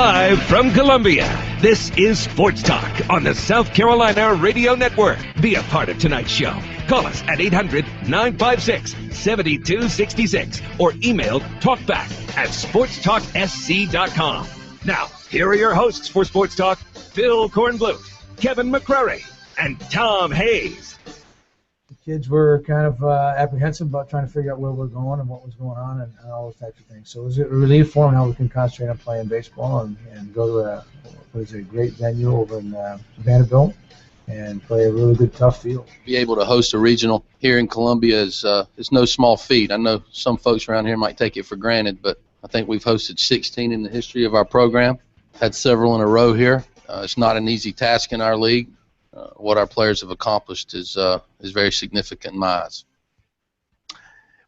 Live from Columbia, this is Sports Talk on the South Carolina Radio Network. Be a part of tonight's show. Call us at 800-956-7266 or email talkback@sportstalksc.com. Now, here are your hosts for Sports Talk, Phil Kornblut, Kevin McCrary, and Tom Hayes. The kids were kind of apprehensive about trying to figure out where we're going and what was going on and all those types of things. So it was a relief for them how we can concentrate on playing baseball and go to a great venue over in Vanderbilt and play a really good, tough field. Be able to host a regional here in Columbia is no small feat. I know some folks around here might take it for granted, but I think we've hosted 16 in the history of our program, had several in a row here. It's not an easy task in our league. What our players have accomplished is very significant in my eyes.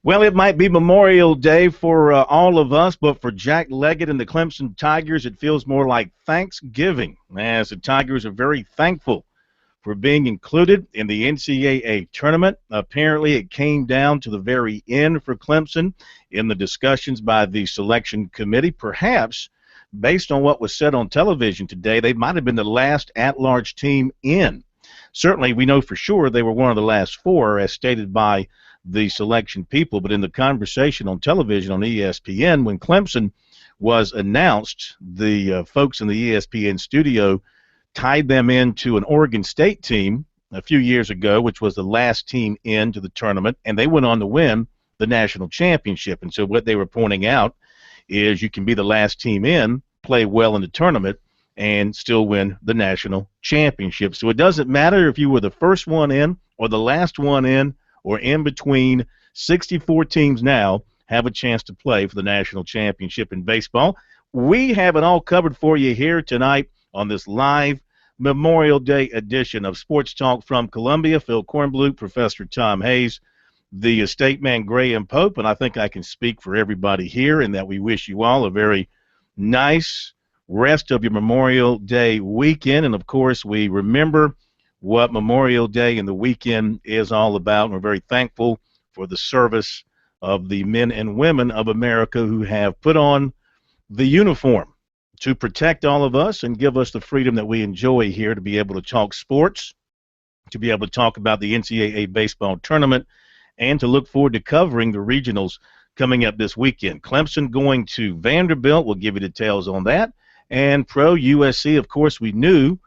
Well, it might be Memorial Day for all of us, but for Jack Leggett and the Clemson Tigers, it feels more like Thanksgiving, as the Tigers are very thankful for being included in the NCAA tournament. Apparently, it came down to the very end for Clemson in the discussions by the selection committee. Perhaps, based on what was said on television today, they might have been the last at-large team in. Certainly, we know for sure they were one of the last four, as stated by the selection people. But in the conversation on television on ESPN, when Clemson was announced, the folks in the ESPN studio tied them into an Oregon State team a few years ago, which was the last team into the tournament, and they went on to win the national championship. And so what they were pointing out is you can be the last team in, play well in the tournament, and still win the national championship. So it doesn't matter if you were the first one in or the last one in or in between. 64 teams now have a chance to play for the national championship in baseball. We have it all covered for you here tonight on this live Memorial Day edition of Sports Talk from Columbia. Phil Kornblut, Professor Tom Hayes, the estate man Graham Pope, and I think I can speak for everybody here in that we wish you all a very nice rest of your Memorial Day weekend. And, of course, we remember what Memorial Day and the weekend is all about. And we're very thankful for the service of the men and women of America who have put on the uniform to protect all of us and give us the freedom that we enjoy here to be able to talk sports, to be able to talk about the NCAA baseball tournament, and to look forward to covering the regionals coming up this weekend. Clemson going to Vanderbilt. We'll give you details on that. And Pro USC, of course, we knew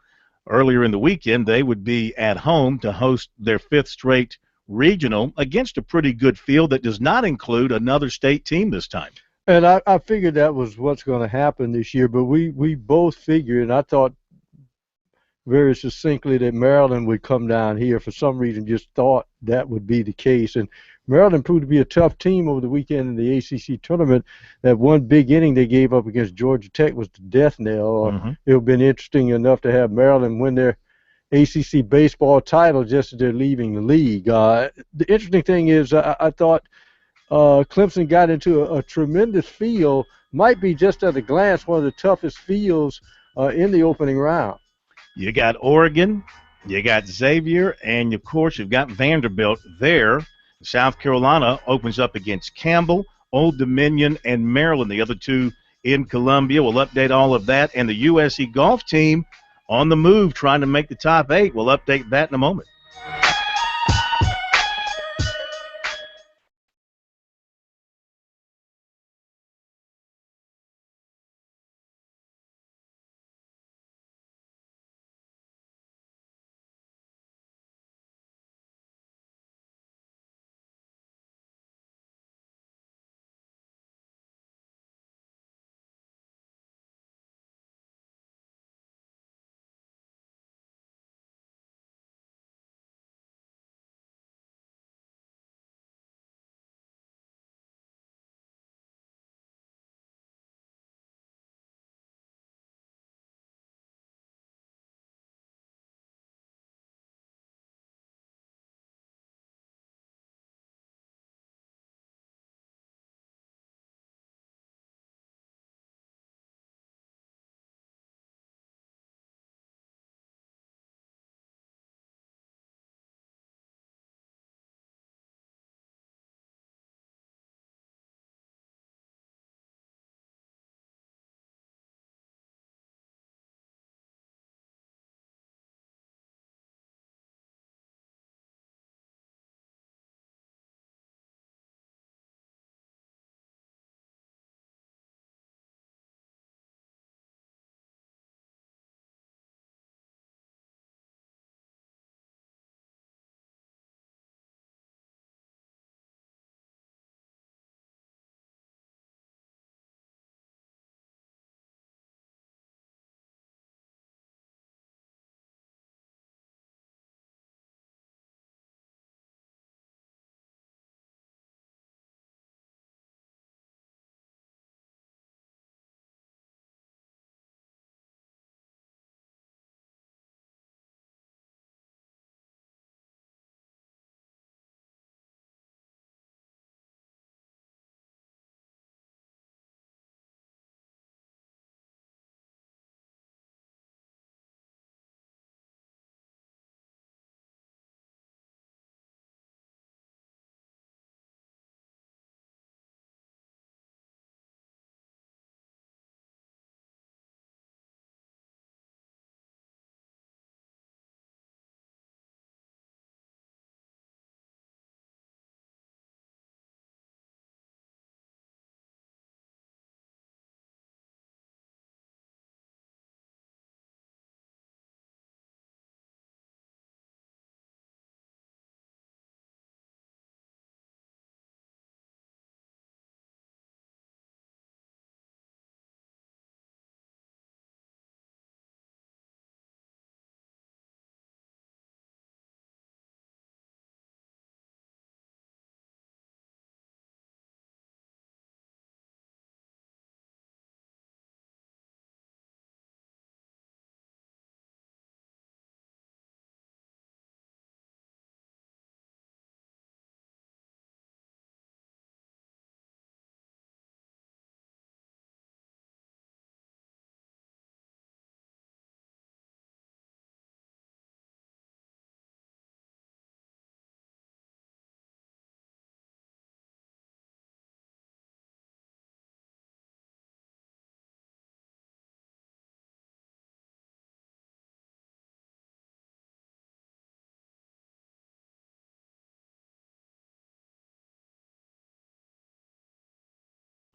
earlier in the weekend they would be at home to host their fifth straight regional against a pretty good field that does not include another state team this time. And I figured that was what's going to happen this year, but we both figured, and I thought very succinctly that Maryland would come down here. For some reason, just thought that would be the case. And Maryland proved to be a tough team over the weekend in the ACC tournament. That one big inning they gave up against Georgia Tech was the death knell. It would have been interesting enough to have Maryland win their ACC baseball title just as they're leaving the league. The interesting thing is I thought Clemson got into a tremendous field, might be just at a glance one of the toughest fields in the opening round. You got Oregon, you got Xavier, and, of course, you've got Vanderbilt there. South Carolina opens up against Campbell, Old Dominion, and Maryland, the other two in Columbia. We'll update all of that. And the USC golf team on the move trying to make the top 8. We'll update that in a moment.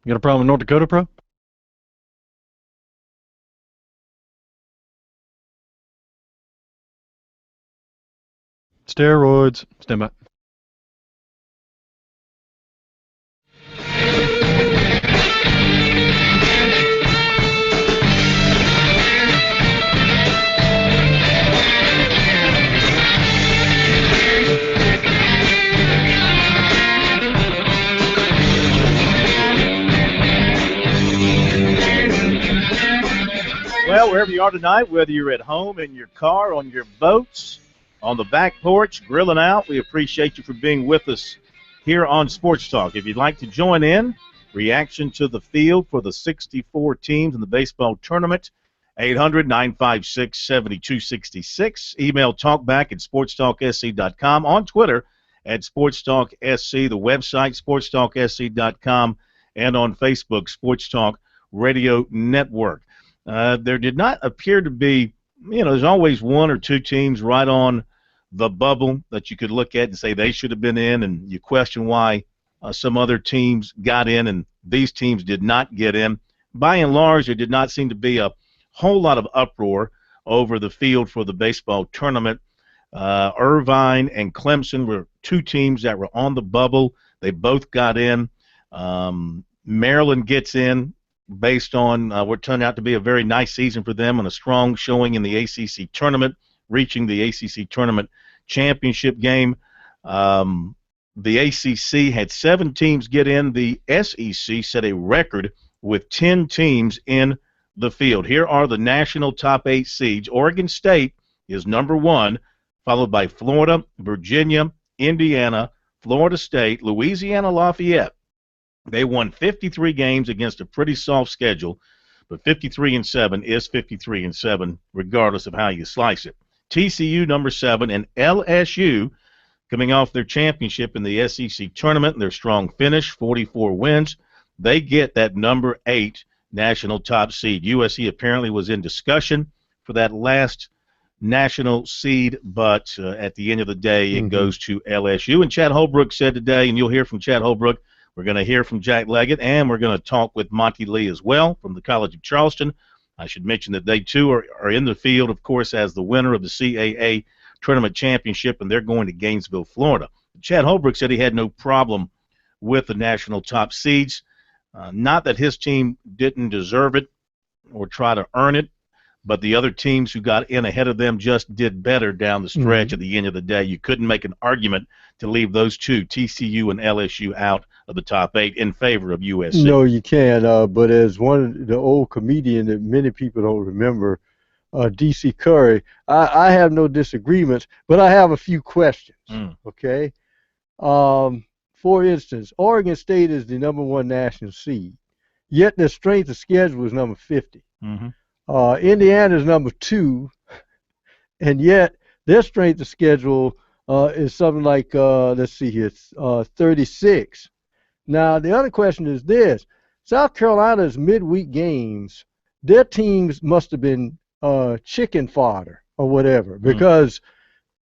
You got a problem with North Dakota, Pro? Steroids. Stand by. Well, wherever you are tonight, whether you're at home, in your car, on your boats, on the back porch, grilling out, we appreciate you for being with us here on Sports Talk. If you'd like to join in, reaction to the field for the 64 teams in the baseball tournament, 800-956-7266. Email talkback at sportstalksc.com. On Twitter at sportstalksc, the website sportstalksc.com, and on Facebook, Sports Talk Radio Network. There did not appear to be, there's always one or two teams right on the bubble that you could look at and say they should have been in, and you question why some other teams got in and these teams did not get in. By and large, there did not seem to be a whole lot of uproar over the field for the baseball tournament. Irvine and Clemson were two teams that were on the bubble. They both got in. Maryland gets in based on what turned out to be a very nice season for them and a strong showing in the ACC tournament, reaching the ACC tournament championship game. The ACC had 7 teams get in. The SEC set a record with 10 teams in the field. Here are the national top 8 seeds. Oregon State is number 1, followed by Florida, Virginia, Indiana, Florida State, Louisiana Lafayette. They won 53 games against a pretty soft schedule, but 53-7 is 53-7, regardless of how you slice it. TCU, number 7, and LSU, coming off their championship in the SEC tournament, their strong finish, 44 wins. They get that number 8 national top seed. USC apparently was in discussion for that last national seed, but at the end of the day, it goes to LSU. And Chad Holbrook said today, and you'll hear from Chad Holbrook, we're going to hear from Jack Leggett, and we're going to talk with Monty Lee as well from the College of Charleston. I should mention that they, too, are in the field, of course, as the winner of the CAA Tournament Championship, and they're going to Gainesville, Florida. Chad Holbrook said he had no problem with the national top seeds. Not that his team didn't deserve it or try to earn it, but the other teams who got in ahead of them just did better down the stretch at the end of the day. You couldn't make an argument to leave those two, TCU and LSU, out of the top 8 in favor of USC. No, you can't. But as the old comedian that many people don't remember, D.C. Curry, I have no disagreements, but I have a few questions, okay? For instance, Oregon State is the number 1 national seed, yet their strength of schedule is number 50. Indiana is number 2, and yet their strength of schedule is something like, let's see here, 36. Now, the other question is this. South Carolina's midweek games, their teams must have been chicken fodder or whatever, because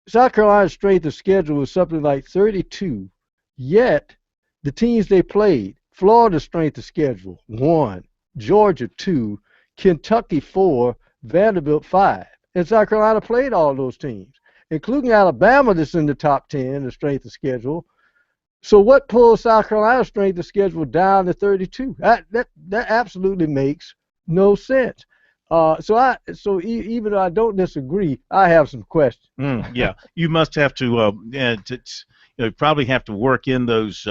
South Carolina's strength of schedule was something like 32, yet the teams they played, Florida's strength of schedule, 1, Georgia, 2, Kentucky, 4, Vanderbilt, 5. And South Carolina played all those teams, including Alabama that's in the top 10, the strength of schedule. So what pulls South Carolina's strength of schedule down to 32? That absolutely makes no sense. So even though I don't disagree, I have some questions. Yeah, you must have to probably have to work in those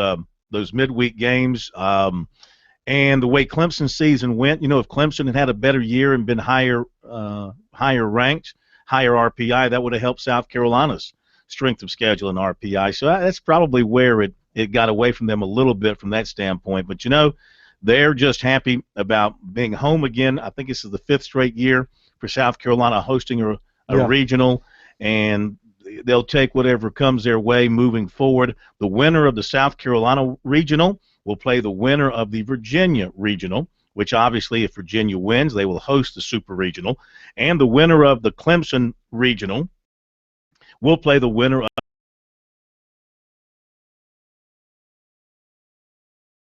midweek games. And the way Clemson's season went, if Clemson had a better year and been higher ranked, higher RPI, that would have helped South Carolina's strength of schedule and RPI. So that's probably where it got away from them a little bit from that standpoint. But, they're just happy about being home again. I think this is the 5th straight year for South Carolina hosting a regional, and they'll take whatever comes their way moving forward. The winner of the South Carolina regional will play the winner of the Virginia regional, which obviously if Virginia wins, they will host the super regional. And the winner of the Clemson regional will play the winner of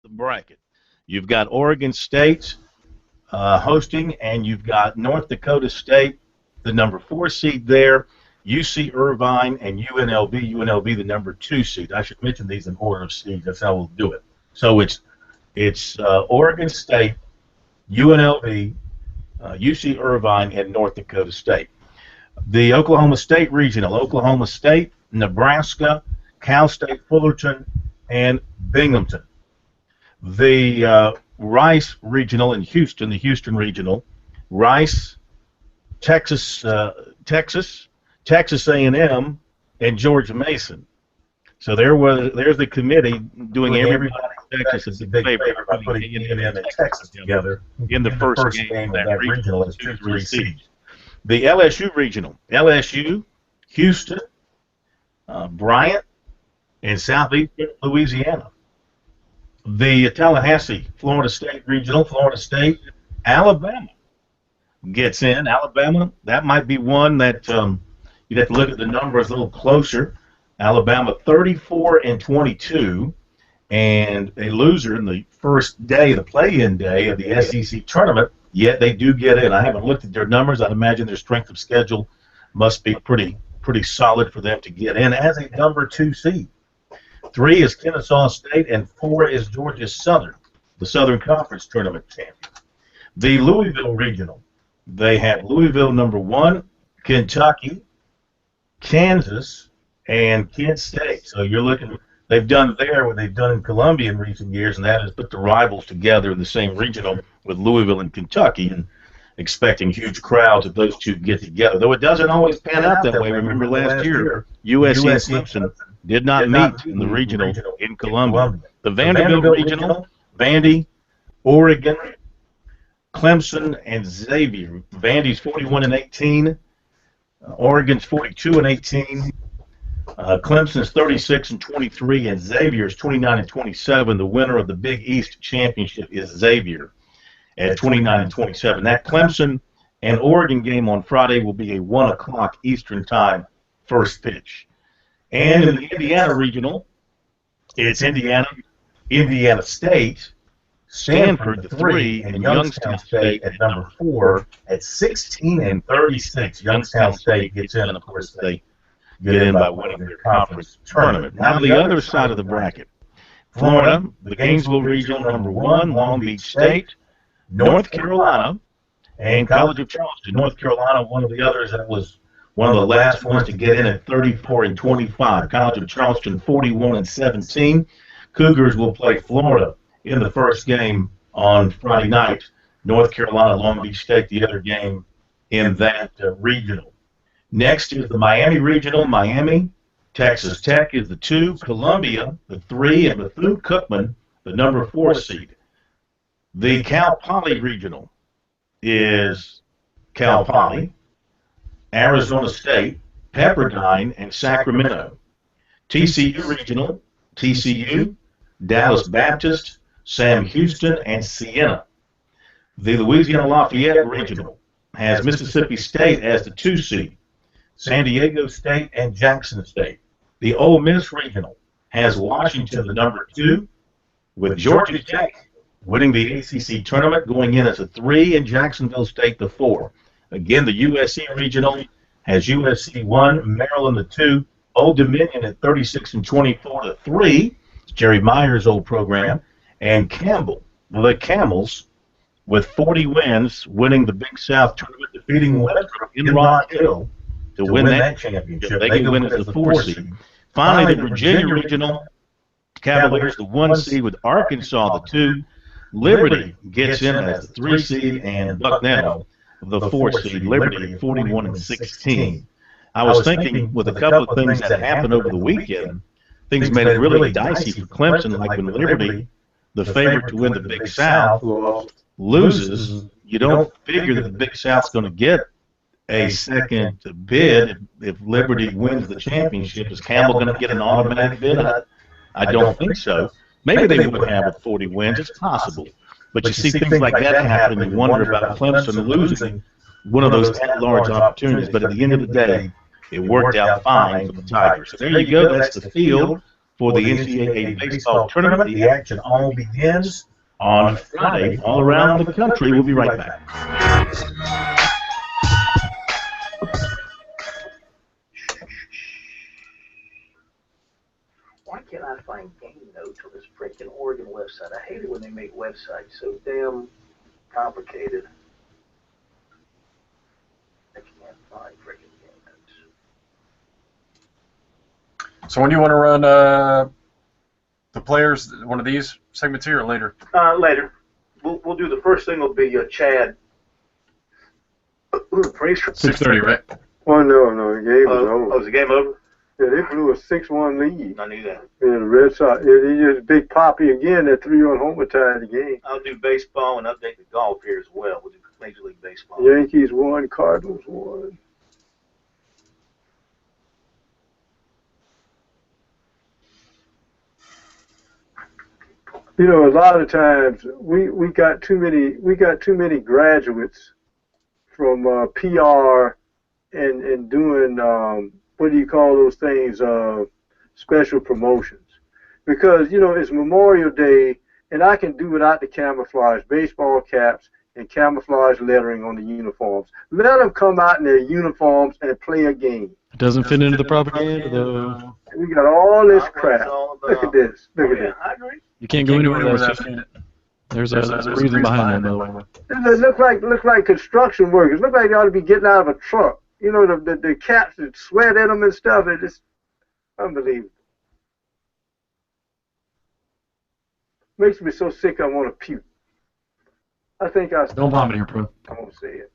the bracket. You've got Oregon State hosting, and you've got North Dakota State, the number 4 seed there, UC Irvine, and UNLV. UNLV, the number 2 seed. I should mention these in order of seeds. That's how we'll do it. So it's Oregon State, UNLV, UC Irvine, and North Dakota State. The Oklahoma State Regional, Oklahoma State, Nebraska, Cal State Fullerton, and Binghamton. The Rice Regional in Houston, the Houston Regional, Rice, Texas A&M, and George Mason. So there's the committee doing everybody in Texas as a favor by putting A&M and Texas together in the first game of that regional as 2-3 seeds. The LSU Regional, LSU, Houston, Bryant, and Southeastern Louisiana. The Tallahassee, Florida State Regional, Florida State, Alabama gets in. Alabama, that might be one that you'd have to look at the numbers a little closer. Alabama 34-22, and a loser in the first day, the play-in day of the SEC tournament, yet they do get in. I haven't looked at their numbers. I'd imagine their strength of schedule must be pretty solid for them to get in as a number 2 seed. 3 is Kennesaw State, and 4 is Georgia Southern, the Southern Conference tournament champion. The Louisville Regional, they have Louisville number 1, Kentucky, Kansas, and Kent State. So you're looking, they've done there what they've done in Columbia in recent years, and that is put the rivals together in the same regional with Louisville and Kentucky, and expecting huge crowds if those two get together. Though it doesn't always pan out that way. Remember last year, USC and Clemson did not meet in the regional in Columbia. The Vanderbilt Regional, Vandy, Oregon, Clemson, and Xavier. Vandy's 41-18. Oregon's 42-18. Clemson's 36-23, and Xavier's 29-27. The winner of the Big East Championship is Xavier at 29-27. That Clemson and Oregon game on Friday will be a 1 o'clock Eastern time first pitch. And in the Indiana Regional, it's Indiana State, Stanford the 3, and Youngstown State at number 4 at 16-36. Youngstown State gets in, of course, they get in by winning their conference tournament. Now the other side of the bracket, Florida, the Gainesville Regional number 1, Long Beach State, North Carolina, and College of Charleston. North Carolina, one of the others that was one of the last ones to get in at 34-25. College of Charleston 41-17. Cougars will play Florida in the first game on Friday night. North Carolina, Long Beach State, the other game in that regional. Next is the Miami Regional. Miami, Texas Tech is the 2, Columbia the 3, and Bethune-Cookman the number 4 seed. The Cal Poly Regional is Cal Poly, Arizona State, Pepperdine, and Sacramento. TCU Regional, TCU, Dallas Baptist, Sam Houston, and Siena. The Louisiana Lafayette Regional has Mississippi State as the 2 seed, San Diego State, and Jackson State. The Ole Miss Regional has Washington the number 2, with Georgia Tech winning the ACC tournament, going in as a 3, and Jacksonville State the 4. Again, the USC Regional has USC 1, Maryland the 2, Old Dominion at 36-24 the 3, it's Jerry Meyer's old program, and Campbell, the Camels, with 40 wins, winning the Big South tournament, defeating Westbrook in Rock Hill to win that championship. They can win as the 4 seed. Finally, the Virginia Regional, Cavaliers the 1 seed with Arkansas the 2. Liberty gets in as the 3 seed, and Bucknell the 4 seed. Liberty 41-16. I was thinking with a couple of things that happened over the weekend, things made it really dicey for Clemson, like when Liberty, the favorite to win the Big South, loses. You don't figure that the Big South's going to get a second bid if Liberty wins the championship. Is Campbell going to get an automatic bid? I don't think so. Maybe they would have with 40 wins. It's possible. But you see things like that happen, and you wonder about Clemson losing one of those at-large opportunities. But at the end of the day, it worked out fine for the Tigers. So there you go. That's the field for the NCAA baseball tournament. The action all begins on Friday all around the country. We'll be right back. Why can't I find game notes on this freaking Oregon website? I hate it when they make websites so damn complicated. I can't find freaking game notes. So when do you want to run the players, one of these segments here, or later? Later. We'll do the first thing will be Chad. Praise for 6:30, right? Oh, no, the game was over. Oh, is the game over? Yeah, they blew a 6-1 lead. I knew that. Yeah, the Red Sox, they just Big Poppy again, that 3-1 homer tied the game. I'll do baseball and update the golf here as well. We'll do Major League Baseball. Yankees won, Cardinals won. You know, a lot of times we got too many graduates from PR and doing what do you call those things, special promotions, because you know it's Memorial Day and I can do without the camouflage baseball caps and camouflage lettering on the uniforms. Let them come out in their uniforms and play a game. It doesn't fit into the propaganda, though. We got all this crap. Look at this. Look at this. I agree. You can't go anywhere without seeing it. There's a reason behind that, by the way. It look like construction workers. Look like they ought to be getting out of a truck. You know, the caps that sweat at them and stuff. It's just unbelievable. Makes me so sick I want to puke. I think Don't vomit here, bro. I won't say it.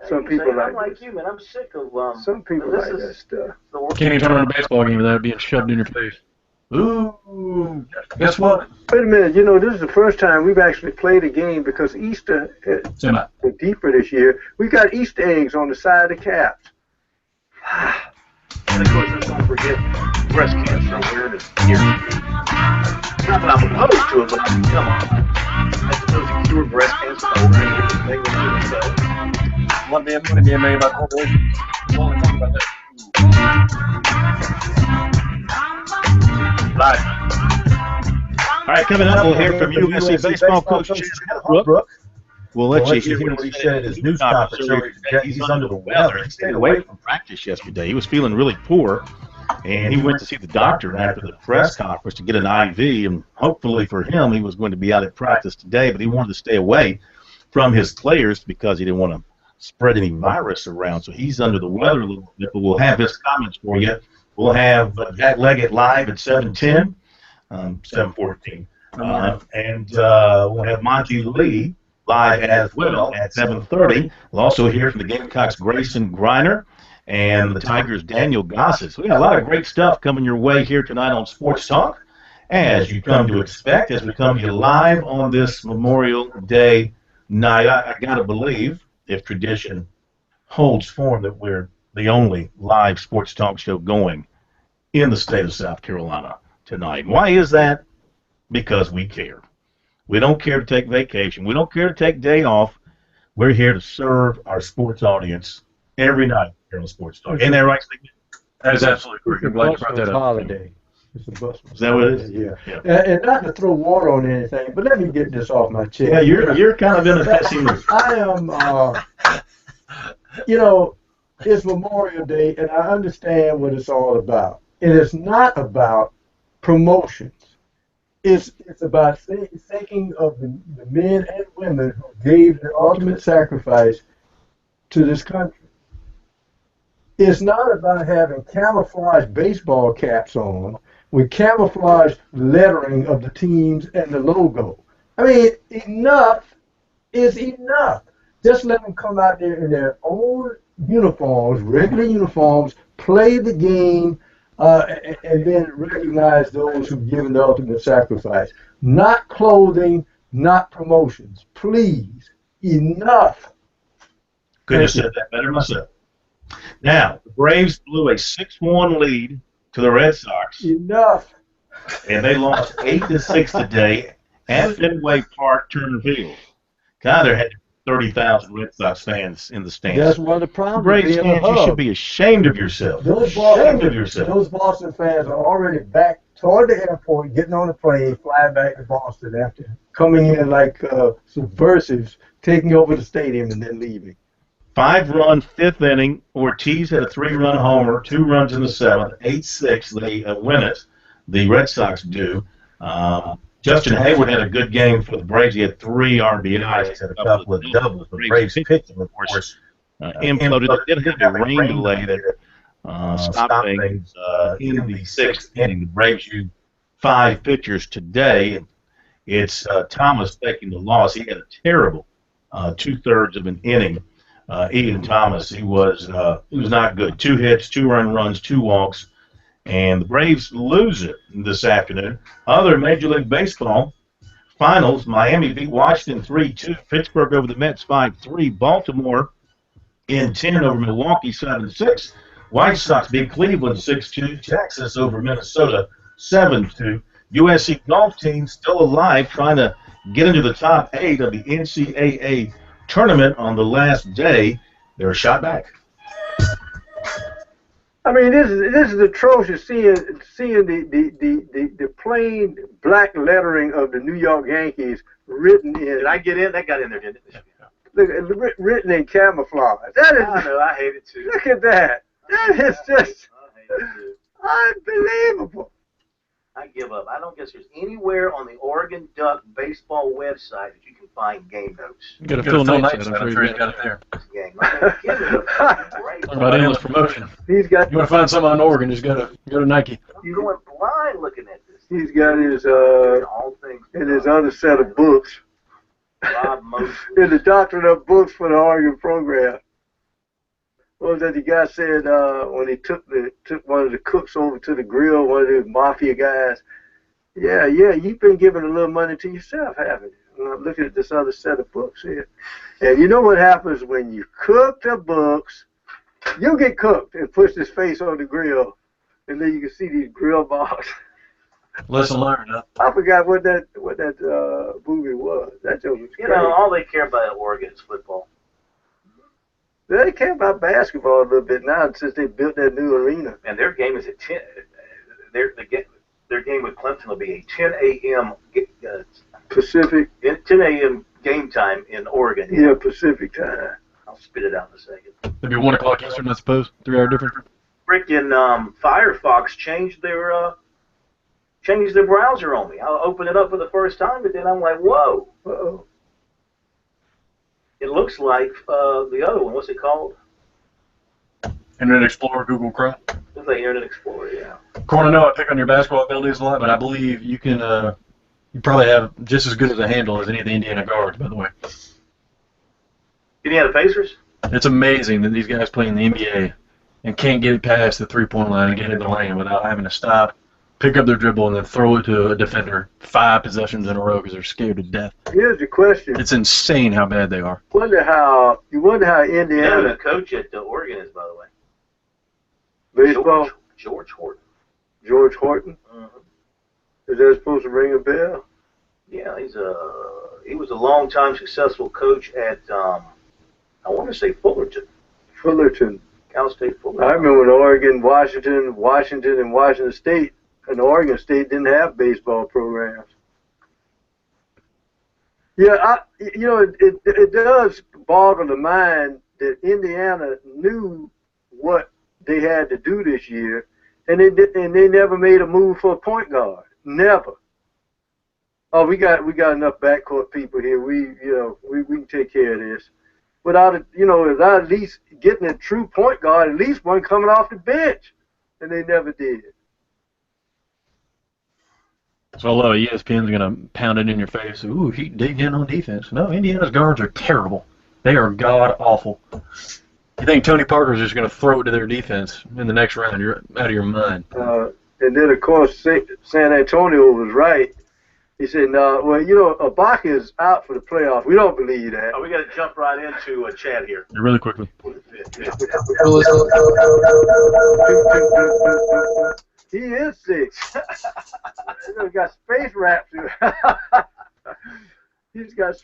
Hey, Some people I'm like like this. you, man. I'm sick of Some people this like is that stuff. the work. Can't even turn on a baseball game without it being shoved in your face. Ooh, guess what? Wait a minute. You know, this is the first time we've actually played a game because Easter was deeper this year. We got Easter eggs on the side of the caps. And of course, let's not forget breast cancer awareness year. Not that I'm opposed to it, but come on. I suppose you cure breast cancer by wearing different things and doing so. Want to be a million about corporations? Well, talk about that. All right, coming up, we'll hear from USC baseball coach Chad Brooke. We'll let you hear what he said at his news conference earlier today. He's under the weather. He stayed away from practice yesterday. He was feeling really poor, and he went to see the doctor after the press conference to get an IV, and hopefully for him, he was going to be out at practice today, but he wanted to stay away from his players because he didn't want to spread any virus around. So he's under the weather a little bit, but we'll have his comments for you. We'll have Jack Leggett live at 7:10, 7:14, and we'll have Monty Lee live as well at 7:30. We'll also hear from the Gamecocks' Grayson Griner and the Tigers' Daniel Gossett. So we got a lot of great stuff coming your way here tonight on Sports Talk, as you come to expect, as we come to you live on this Memorial Day night. I got to believe, if tradition holds form, that we're the only live sports talk show going in the state of South Carolina tonight. Why is that? Because we care. We don't care to take vacation. We don't care to take day off. We're here to serve our sports audience every night here on Sports Talk. Ain't that right, Steve? That is absolutely correct. I'm glad you brought Busman's that up. holiday. It's a Busman's Is that what it is? holiday, Yeah. And not to throw water on anything, but let me get this off my chest. Yeah, you're kind of in a messy mood. I am, you know, it's Memorial Day, and I understand what it's all about. It is not about promotions. It's about thinking of the men and women who gave the ultimate sacrifice to this country. It's not about having camouflage baseball caps on with camouflage lettering of the teams and the logo. I mean, enough is enough. Just let them come out there in their own uniforms, regular uniforms, play the game, and then recognize those who've given the ultimate sacrifice. Not clothing, not promotions. Please, enough. Couldn't have said that better myself. Now, the Braves blew a 6-1 lead to the Red Sox, Enough. and they lost 8-6 today at Fenway Park, Turner Field. God, there had 30,000 Red Sox fans in the stands. That's one of the problems. Braves being a fans, you hub. should be ashamed of yourself. Those Ashamed of yourself. Boston fans are already back toward the airport, getting on the plane, flying back to Boston after coming in like subversives, taking over the stadium and then leaving. 5-run fifth inning. Ortiz had a 3-run homer, 2 runs in the seventh, 8-6. They win it. The Red Sox do. Justin Hayward had a good game for the Braves. He had 3 RBIs, had a couple of doubles. The Braves pitching, of course, imploded. They did have a rain delay that stopped things in the 6th inning. The Braves used 5 pitchers today. It's Thomas taking the loss. He had a terrible 2/3 of an inning. Ian Thomas, he was not good. 2 hits, 2 earned runs, 2 walks, and the Braves lose it this afternoon. Other Major League Baseball finals: Miami beat Washington 3-2. Pittsburgh over the Mets 5-3. Baltimore in 10 over Milwaukee 7-6. White Sox beat Cleveland 6-2. Texas over Minnesota 7-2. USC golf team still alive, trying to get into the top 8 of the NCAA tournament on the last day. They're shot back. I mean, this is atrocious. Seeing the plain black lettering of the New York Yankees written in. Did I get in? That got in there, didn't it? Look, written in camouflage. That is. I know. I hate it too. Look at that. That is just unbelievable. I give up. I don't guess there's anywhere on the Oregon Duck baseball website that you can find game notes. You got a Phil Knight set. I'm sure he's got it there. Game. Great. Talk about endless promotion. He's got. You want to find something on Oregon, just go to Nike. You're going blind looking at this. He's got his All things. in his other set of books. Rob Moses. In the doctrine of books for the Oregon program. What was that the guy said when he took one of the cooks over to the grill, one of the mafia guys? Yeah, you've been giving a little money to yourself, haven't you? And I'm looking at this other set of books here. And you know what happens when you cook the books? You get cooked and push his face on the grill, and then you can see these grill marks. Lesson learned, huh? I forgot what that movie was. That joke was crazy. All they care about at Oregon is football. They care about basketball a little bit now since they built that new arena. And their game is at 10. Their game with Clemson will be a 10 a.m. Pacific. 10 a.m. game time in Oregon. Yeah, Pacific time. I'll spit it out in a second. It'd be 1 o'clock Eastern, I suppose. 3 hour difference. Frickin' Firefox changed their browser on me. I'll open it up for the first time, but then I'm like, whoa. Uh-oh. It looks like the other one. What's it called? Internet Explorer, Google Chrome. Looks like Internet Explorer, yeah. Corner, no, I pick on your basketball abilities a lot, but I believe you can. You probably have just as good as a handle as any of the Indiana guards, by the way. Indiana Pacers? It's amazing that these guys play in the NBA and can't get it past the three-point line and get in the lane without having to stop, pick up their dribble, and then throw it to a defender 5 possessions in a row because they're scared to death. Here's the question. It's insane how bad they are. You wonder how Indiana. The coach at Oregon is, by the way. Baseball. George Horton. George Horton. Is that supposed to ring a bell? Yeah, he was a long-time successful coach at I want to say Fullerton. Cal State Fullerton. I remember when Oregon, Washington, and Washington State, and Oregon State didn't have baseball programs. Yeah, it does boggle the mind that Indiana knew what they had to do this year, and they never made a move for a point guard. Never. Oh, we got enough backcourt people here. We can take care of this. Without at least getting a true point guard, at least one coming off the bench, and they never did. So a lot of ESPN's going to pound it in your face. Ooh, he dig in on defense. No, Indiana's guards are terrible. They are god-awful. You think Tony Parker's just going to throw it to their defense in the next round? You're out of your mind. And then, of course, San Antonio was right. He said, no, well, Ibaka's out for the playoffs. We don't believe that. Oh, we got to jump right into a chat here. Really quickly. He is sick. He's got space wraps. He's got.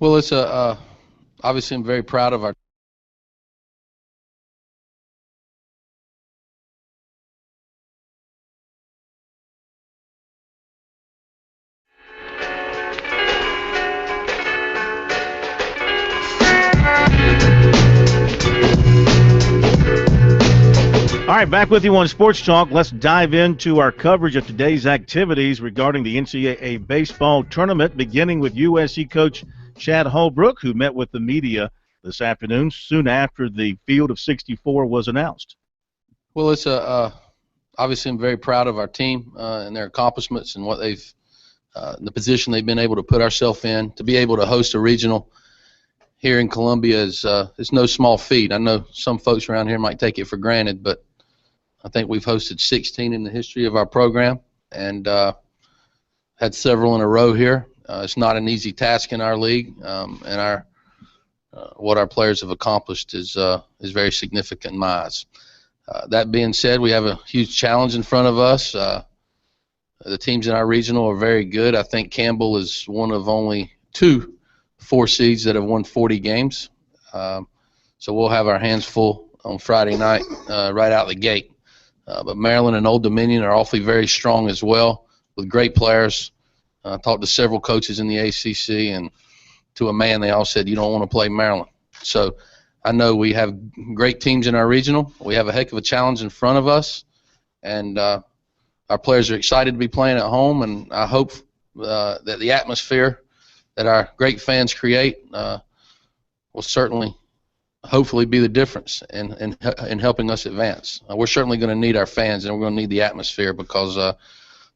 Well, it's obviously I'm very proud of our. All right, back with you on Sports Talk. Let's dive into our coverage of today's activities regarding the NCAA baseball tournament, beginning with USC coach Chad Holbrook, who met with the media this afternoon soon after the field of 64 was announced. Well, it's obviously I'm very proud of our team and their accomplishments and what they've the position they've been able to put ourselves in. To be able to host a regional here in Columbia is no small feat. I know some folks around here might take it for granted, but I think we've hosted 16 in the history of our program and had several in a row here. It's not an easy task in our league, and our what our players have accomplished is very significant in my eyes. That being said, we have a huge challenge in front of us. The teams in our regional are very good. I think Campbell is one of only 2 4 seeds that have won 40 games. So we'll have our hands full on Friday night right out the gate. But Maryland and Old Dominion are awfully very strong as well with great players. I talked to several coaches in the ACC, and to a man they all said, you don't want to play Maryland. So I know we have great teams in our regional. We have a heck of a challenge in front of us, and our players are excited to be playing at home, and I hope that the atmosphere that our great fans create will certainly hopefully be the difference in helping us advance. We're certainly going to need our fans, and we're going to need the atmosphere because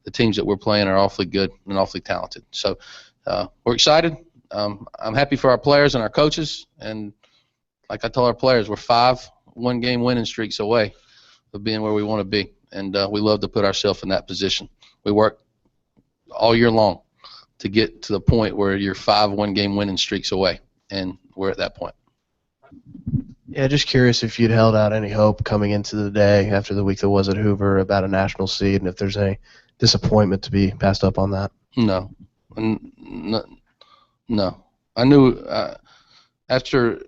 the teams that we're playing are awfully good and awfully talented. So we're excited. I'm happy for our players and our coaches, and like I told our players, we're 5 one-game winning streaks away of being where we want to be, and we love to put ourselves in that position. We work all year long to get to the point where you're 5 one-game winning streaks away, and we're at that point. Yeah, just curious if you'd held out any hope coming into the day after the week that was at Hoover about a national seed, and if there's any disappointment to be passed up on that. No. I knew after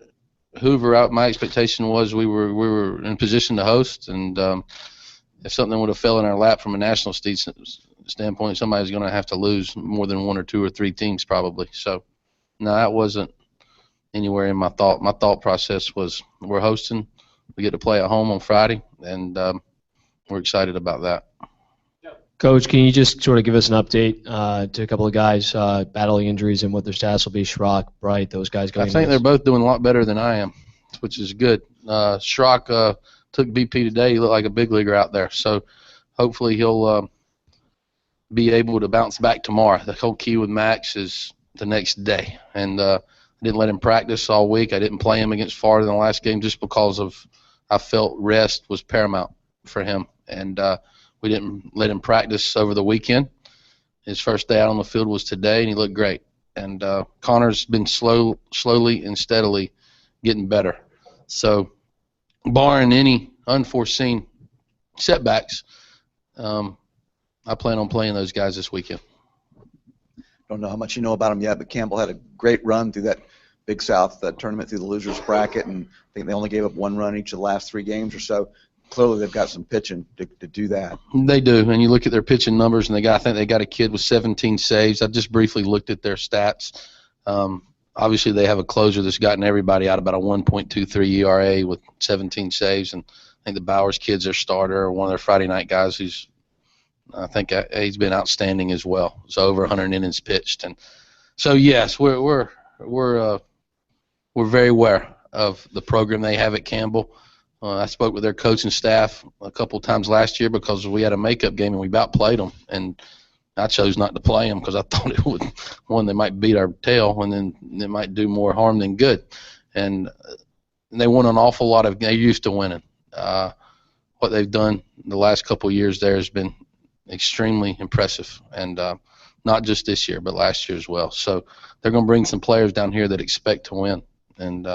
Hoover, my expectation was we were in position to host, and if something would have fell in our lap from a national standpoint, somebody's going to have to lose more than 1 or 2 or 3 teams probably. So, no, that wasn't anywhere in my thought. My thought process was we're hosting, we get to play at home on Friday, and we're excited about that. Coach, can you just sort of give us an update to a couple of guys battling injuries and what their stats will be? Schrock, Bright, those guys going. I think they're both doing a lot better than I am, which is good. Schrock took BP today. He looked like a big leaguer out there. So hopefully he'll be able to bounce back tomorrow. The whole key with Max is the next day. And I didn't let him practice all week. I didn't play him against Florida in the last game just because I felt rest was paramount for him. And we didn't let him practice over the weekend. His first day out on the field was today, and he looked great. And Connor's been slowly and steadily getting better. So barring any unforeseen setbacks, I plan on playing those guys this weekend. Don't know how much you know about them yet, but Campbell had a great run through that Big South tournament through the losers bracket, and I think they only gave up 1 run each of the last 3 games or so. Clearly, they've got some pitching to do that. They do, and you look at their pitching numbers, and I think they got a kid with 17 saves. I just briefly looked at their stats. Obviously, they have a closer that's gotten everybody out about a 1.23 ERA with 17 saves, and I think the Bowers kid's their starter, one of their Friday night guys who's I think he's been outstanding as well. So over 100 innings pitched, and so yes, we're very aware of the program they have at Campbell. I spoke with their coaching staff a couple times last year because we had a makeup game and we about played them, and I chose not to play them because I thought it would, one, they might beat our tail, and then they might do more harm than good. And they won an awful lot of. They're used to winning. What they've done the last couple of years there has been extremely impressive, and not just this year, but last year as well. So they're going to bring some players down here that expect to win, and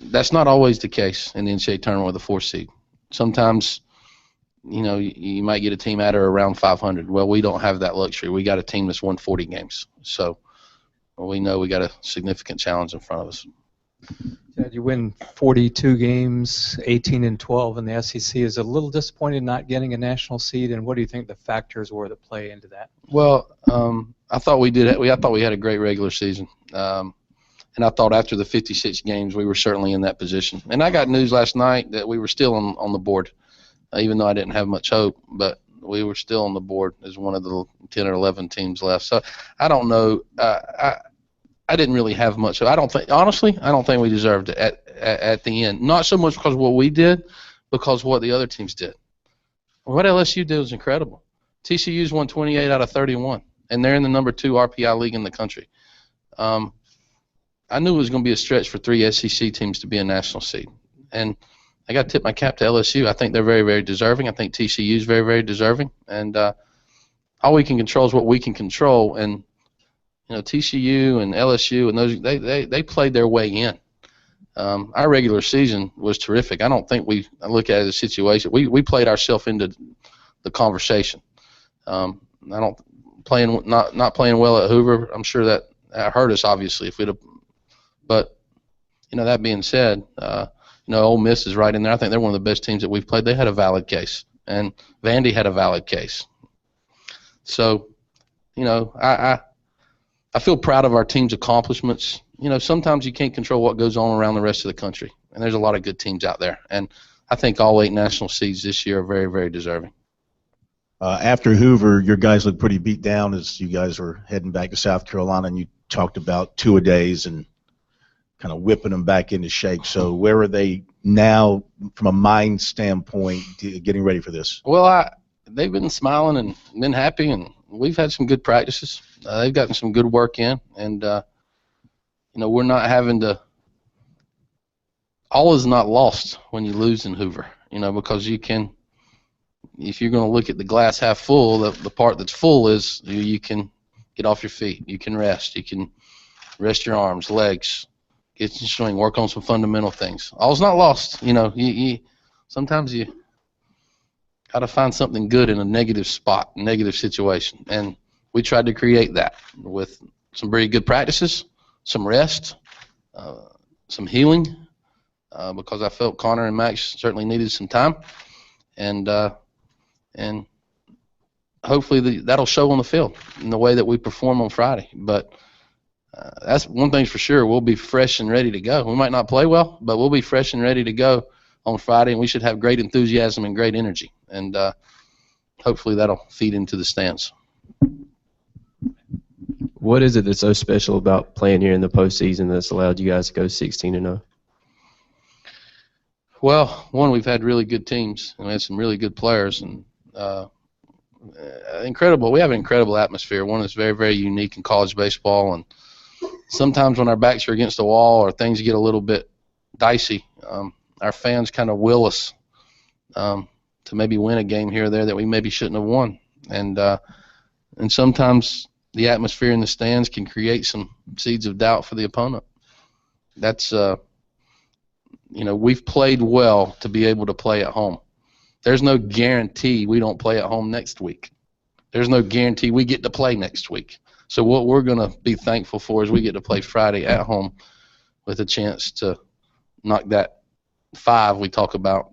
that's not always the case in the NCAA tournament with a 4 seed. Sometimes, you might get a team at or around 500. Well, we don't have that luxury. We got a team that's won 40 games. So we know we got a significant challenge in front of us. Chad, you win 42 games, 18-12 in the SEC. Is it a little disappointed not getting a national seed, and what do you think the factors were that play into that? Well, I thought we did. I thought we had a great regular season, and I thought after the 56 games we were certainly in that position. And I got news last night that we were still on the board, even though I didn't have much hope. But we were still on the board as one of the 10 or 11 teams left. So I don't know. I didn't really have much. I don't think, honestly, I don't think we deserved it at the end. Not so much because of what we did, because what the other teams did. What LSU did was incredible. TCU's won 28 out of 31, and they're in the number 2 RPI league in the country. I knew it was going to be a stretch for 3 SEC teams to be a national seed, and I got to tip my cap to LSU. I think they're very, very deserving. I think TCU's very, very deserving, and all we can control is what we can control. And TCU and LSU and those they played their way in. Our regular season was terrific. I don't think I look at it as a situation. We played ourselves into the conversation. I don't not playing well at Hoover. I'm sure that hurt us obviously if we'd have. But that being said, Ole Miss is right in there. I think they're one of the best teams that we've played. They had a valid case, and Vandy had a valid case. So, I feel proud of our team's accomplishments. Sometimes you can't control what goes on around the rest of the country, and there's a lot of good teams out there. And I think all 8 national seeds this year are very, very deserving. After Hoover, your guys looked pretty beat down as you guys were heading back to South Carolina, and you talked about 2-a-days and kind of whipping them back into shape. So where are they now from a mind standpoint getting ready for this? Well, they've been smiling and been happy, and we've had some good practices. They've gotten some good work in, and we're not having to. All is not lost when you lose in Hoover, because you can. If you're going to look at the glass half full, the part that's full is you can get off your feet, you can rest, you can rest your arms, legs, get your swing, work on some fundamental things. All's not lost, sometimes you got to find something good in a negative spot, negative situation, and we tried to create that with some very good practices, some rest, some healing, because I felt Connor and Max certainly needed some time, and hopefully that'll show on the field in the way that we perform on Friday. But that's one thing's for sure. We'll be fresh and ready to go. We might not play well, but we'll be fresh and ready to go on Friday, and we should have great enthusiasm and great energy. And hopefully that'll feed into the stands. What is it that's so special about playing here in the postseason that's allowed you guys to go 16-0? Well, one, we've had really good teams, and we had some really good players, and incredible. We have an incredible atmosphere, one that's very, very unique in college baseball. And sometimes when our backs are against the wall or things get a little bit dicey, our fans kind of will us to maybe win a game here or there that we maybe shouldn't have won. And sometimes the atmosphere in the stands can create some seeds of doubt for the opponent. That's we've played well to be able to play at home. There's no guarantee we don't play at home next week. There's no guarantee we get to play next week. So what we're going to be thankful for is we get to play Friday at home with a chance to knock that 5 we talk about,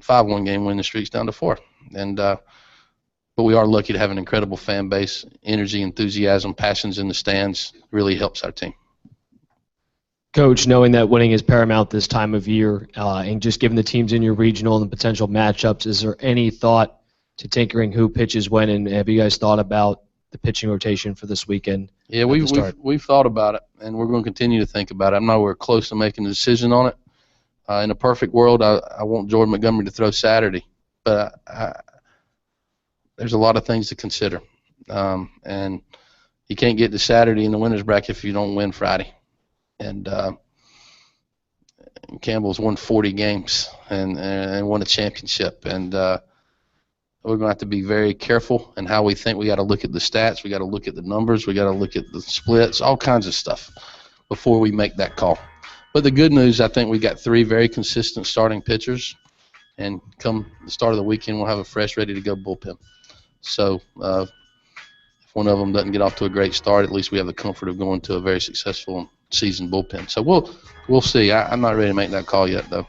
5 one-game winning streaks down to 4. And but we are lucky to have an incredible fan base. Energy, enthusiasm, passions in the stands really helps our team. Coach, knowing that winning is paramount this time of year, and just given the teams in your regional and the potential matchups, is there any thought to tinkering who pitches when? And have you guys thought about the pitching rotation for this weekend? Yeah, we've thought about it, and we're going to continue to think about it. I'm not we're close to making a decision on it. In a perfect world, I want Jordan Montgomery to throw Saturday, but there's a lot of things to consider, and you can't get to Saturday in the winners bracket if you don't win Friday. And Campbell's won 40 games and won a championship. And we're going to have to be very careful in how we think. We got to look at the stats. We got to look at the numbers. We got to look at the splits, all kinds of stuff before we make that call. But the good news, I think we got 3 very consistent starting pitchers. And come the start of the weekend, we'll have a fresh, ready-to-go bullpen. So if one of them doesn't get off to a great start, at least we have the comfort of going to a very successful season bullpen. So we'll see. I'm not ready to make that call yet, though.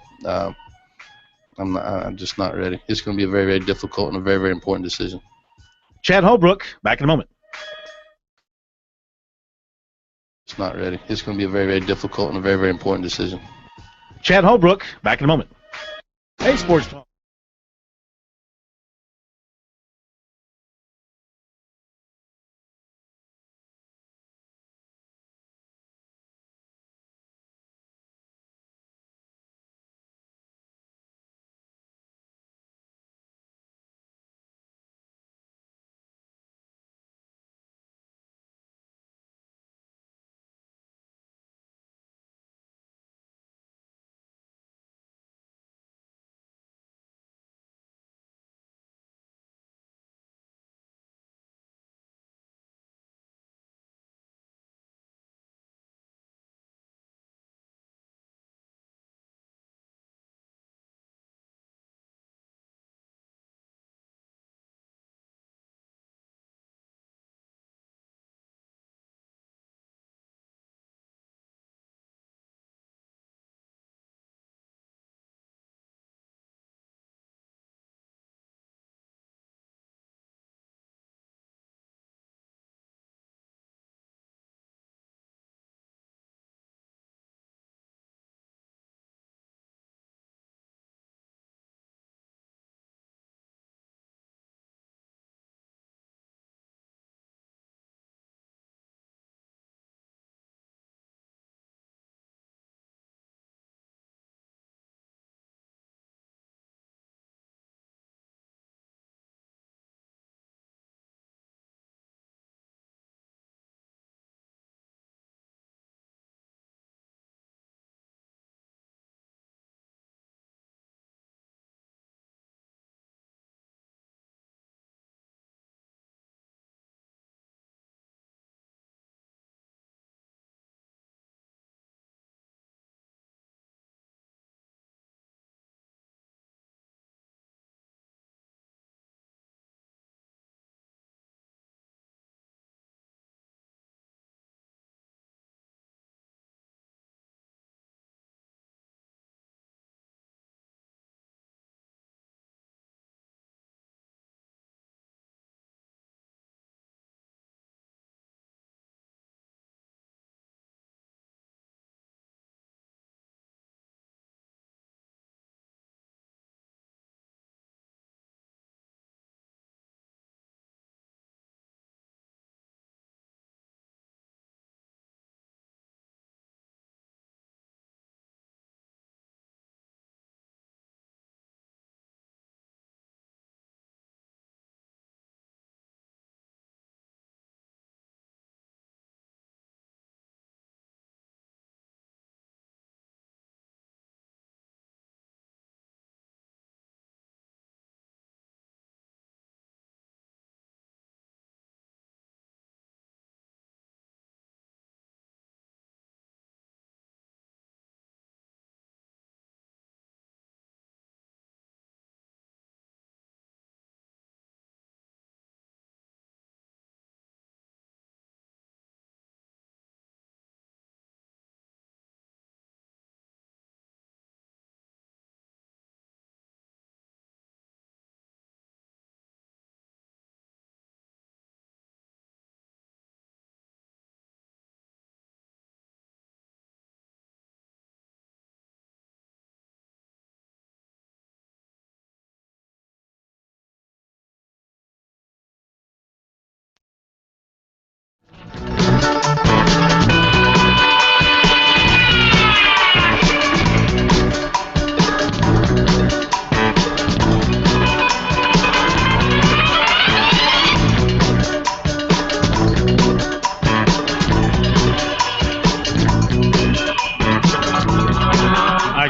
I'm just not ready. It's going to be a very, very difficult and a very, very important decision. Chad Holbrook, back in a moment. It's not ready. It's going to be a very, very difficult and a very, very important decision. Chad Holbrook, back in a moment. Hey, Sports Talk.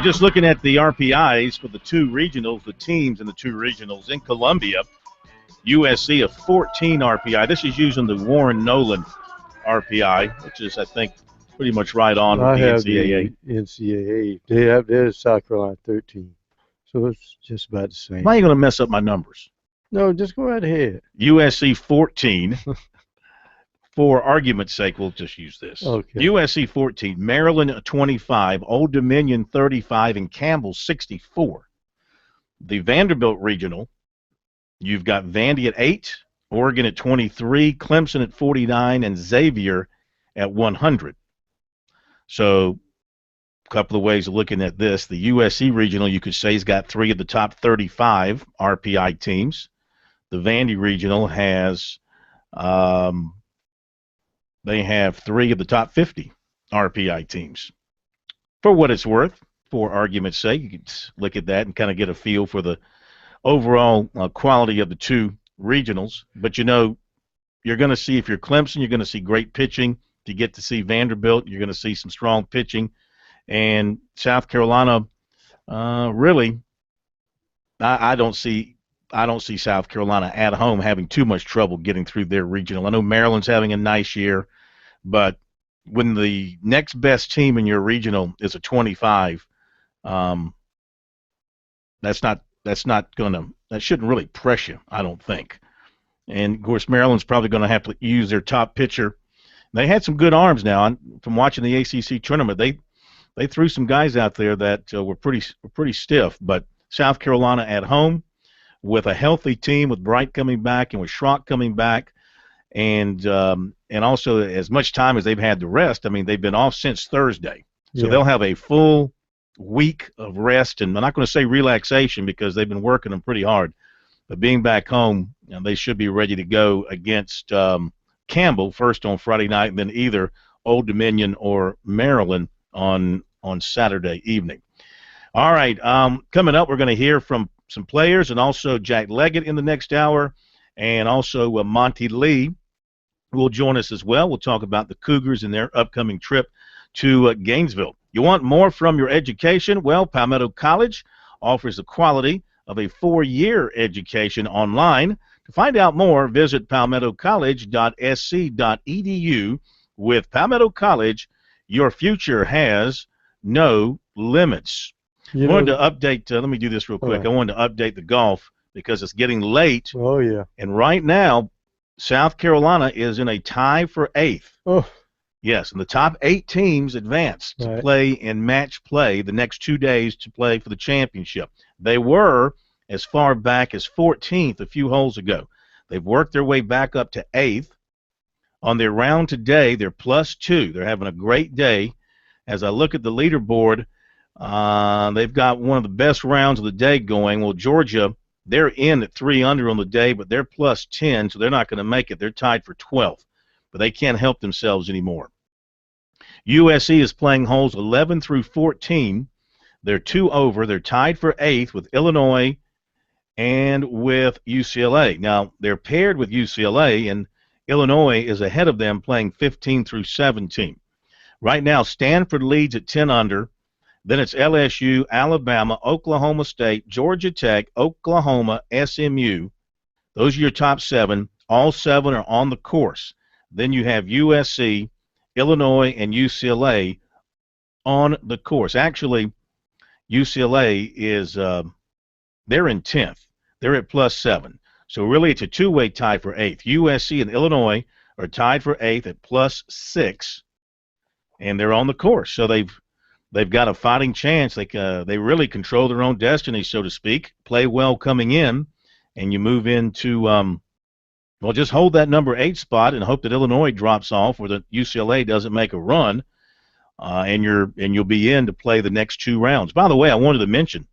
Just looking at the RPIs for the two regionals, the teams in the two regionals in Columbia, USC a 14 RPI. This is using the Warren Nolan RPI, which is, I think, pretty much right on with the NCAA. The NCAA. They have their South Carolina 13, so it's just about the same. Why are you going to mess up my numbers? No, just go right ahead. USC 14, for argument's sake, we'll just use this. Okay. USC 14, Maryland 25, Old Dominion 35, and Campbell 64. The Vanderbilt Regional, you've got Vandy at 8, Oregon at 23, Clemson at 49, and Xavier at 100. So a couple of ways of looking at this. The USC Regional, you could say, has got 3 of the top 35 RPI teams. The Vandy Regional has they have 3 of the top 50 RPI teams. For what it's worth, for argument's sake, you can look at that and kind of get a feel for the overall quality of the 2 regionals. But, you know, you're going to see, if you're Clemson, you're going to see great pitching. If you get to see Vanderbilt, you're going to see some strong pitching. And South Carolina, really, I don't see South Carolina at home having too much trouble getting through their regional. I know Maryland's having a nice year, but when the next best team in your regional is a 25, that shouldn't really press you, I don't think. And of course, Maryland's probably going to have to use their top pitcher. They had some good arms now. From watching the ACC tournament, they threw some guys out there that were pretty stiff. But South Carolina at home, with a healthy team, with Bright coming back and with Schrock coming back, and also as much time as they've had to rest. I mean, they've been off since Thursday, so they'll have a full week of rest. And I'm not going to say relaxation because they've been working them pretty hard, but being back home, they should be ready to go against Campbell first on Friday night, and then either Old Dominion or Maryland on Saturday evening. All right, coming up, we're going to hear from some players and also Jack Leggett in the next hour, and also Monty Lee will join us as well. We'll talk about the Cougars and their upcoming trip to Gainesville. You want more from your education? Well, Palmetto College offers the quality of a 4-year education online. To find out more, visit palmettocollege.sc.edu. With Palmetto College, your future has no limits. I wanted to update, let me do this real quick. I wanted to update the golf because it's getting late. Oh, yeah. And right now, South Carolina is in a tie for 8th. Oh. Yes, and the top 8 teams advanced to play in match play the next 2 days to play for the championship. They were as far back as 14th a few holes ago. They've worked their way back up to 8th. On their round today, they're +2. They're having a great day. As I look at the leaderboard, they've got one of the best rounds of the day going. Well, Georgia, they're in at 3 under on the day, but they're +10, so they're not going to make it. They're tied for 12th, but they can't help themselves anymore. USC is playing holes 11 through 14. They're 2 over. They're tied for 8th with Illinois and with UCLA. Now, they're paired with UCLA, and Illinois is ahead of them playing 15 through 17. Right now, Stanford leads at 10 under. Then it's LSU, Alabama, Oklahoma State, Georgia Tech, Oklahoma, SMU. Those are your top 7. All 7 are on the course. Then you have USC, Illinois, and UCLA on the course. Actually, UCLA is they're in 10th. They're at +7. So really it's a two-way tie for 8th. USC and Illinois are tied for 8th at +6, and they're on the course. So they've got a fighting chance. They really control their own destiny, so to speak. Play well coming in, and you move into well, just hold that number 8 spot and hope that Illinois drops off or that UCLA doesn't make a run, and you'll be in to play the next 2 rounds. By the way, I wanted to mention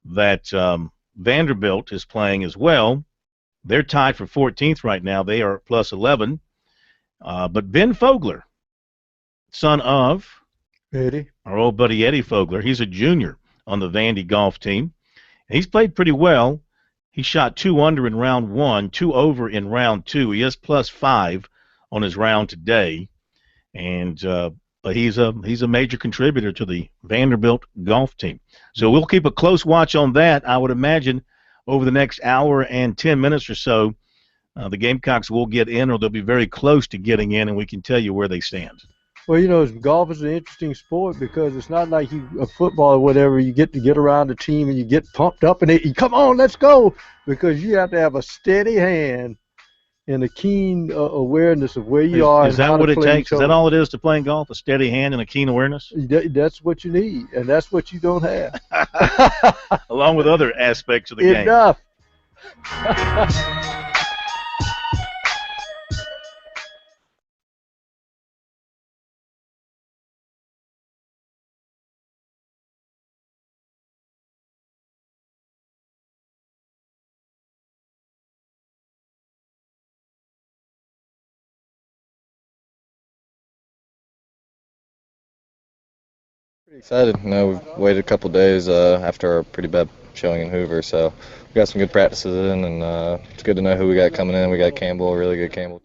that Vanderbilt is playing as well. They're tied for 14th right now. They are +11. But Ben Fogler, son of Eddie, our old buddy Eddie Fogler, he's a junior on the Vandy golf team. He's played pretty well. He shot 2 under in round 1, 2 over in round 2. He is +5 on his round today, and but he's a major contributor to the Vanderbilt golf team. So we'll keep a close watch on that. I would imagine over the next hour and 10 minutes or so, the Gamecocks will get in, or they'll be very close to getting in, and we can tell you where they stand. Well, you know, golf is an interesting sport because it's not like a football or whatever. You get to get around the team and you get pumped up and you come on, let's go, because you have to have a steady hand and a keen awareness of where you are. Is that what it takes? Is that all it is to playing golf? A steady hand and a keen awareness? That's what you need, and that's what you don't have. Along with other aspects of the game. Enough. Pretty excited. We've waited a couple days after our pretty bad showing in Hoover, so we got some good practices in, and it's good to know who we got coming in. We got Campbell, a really good Campbell.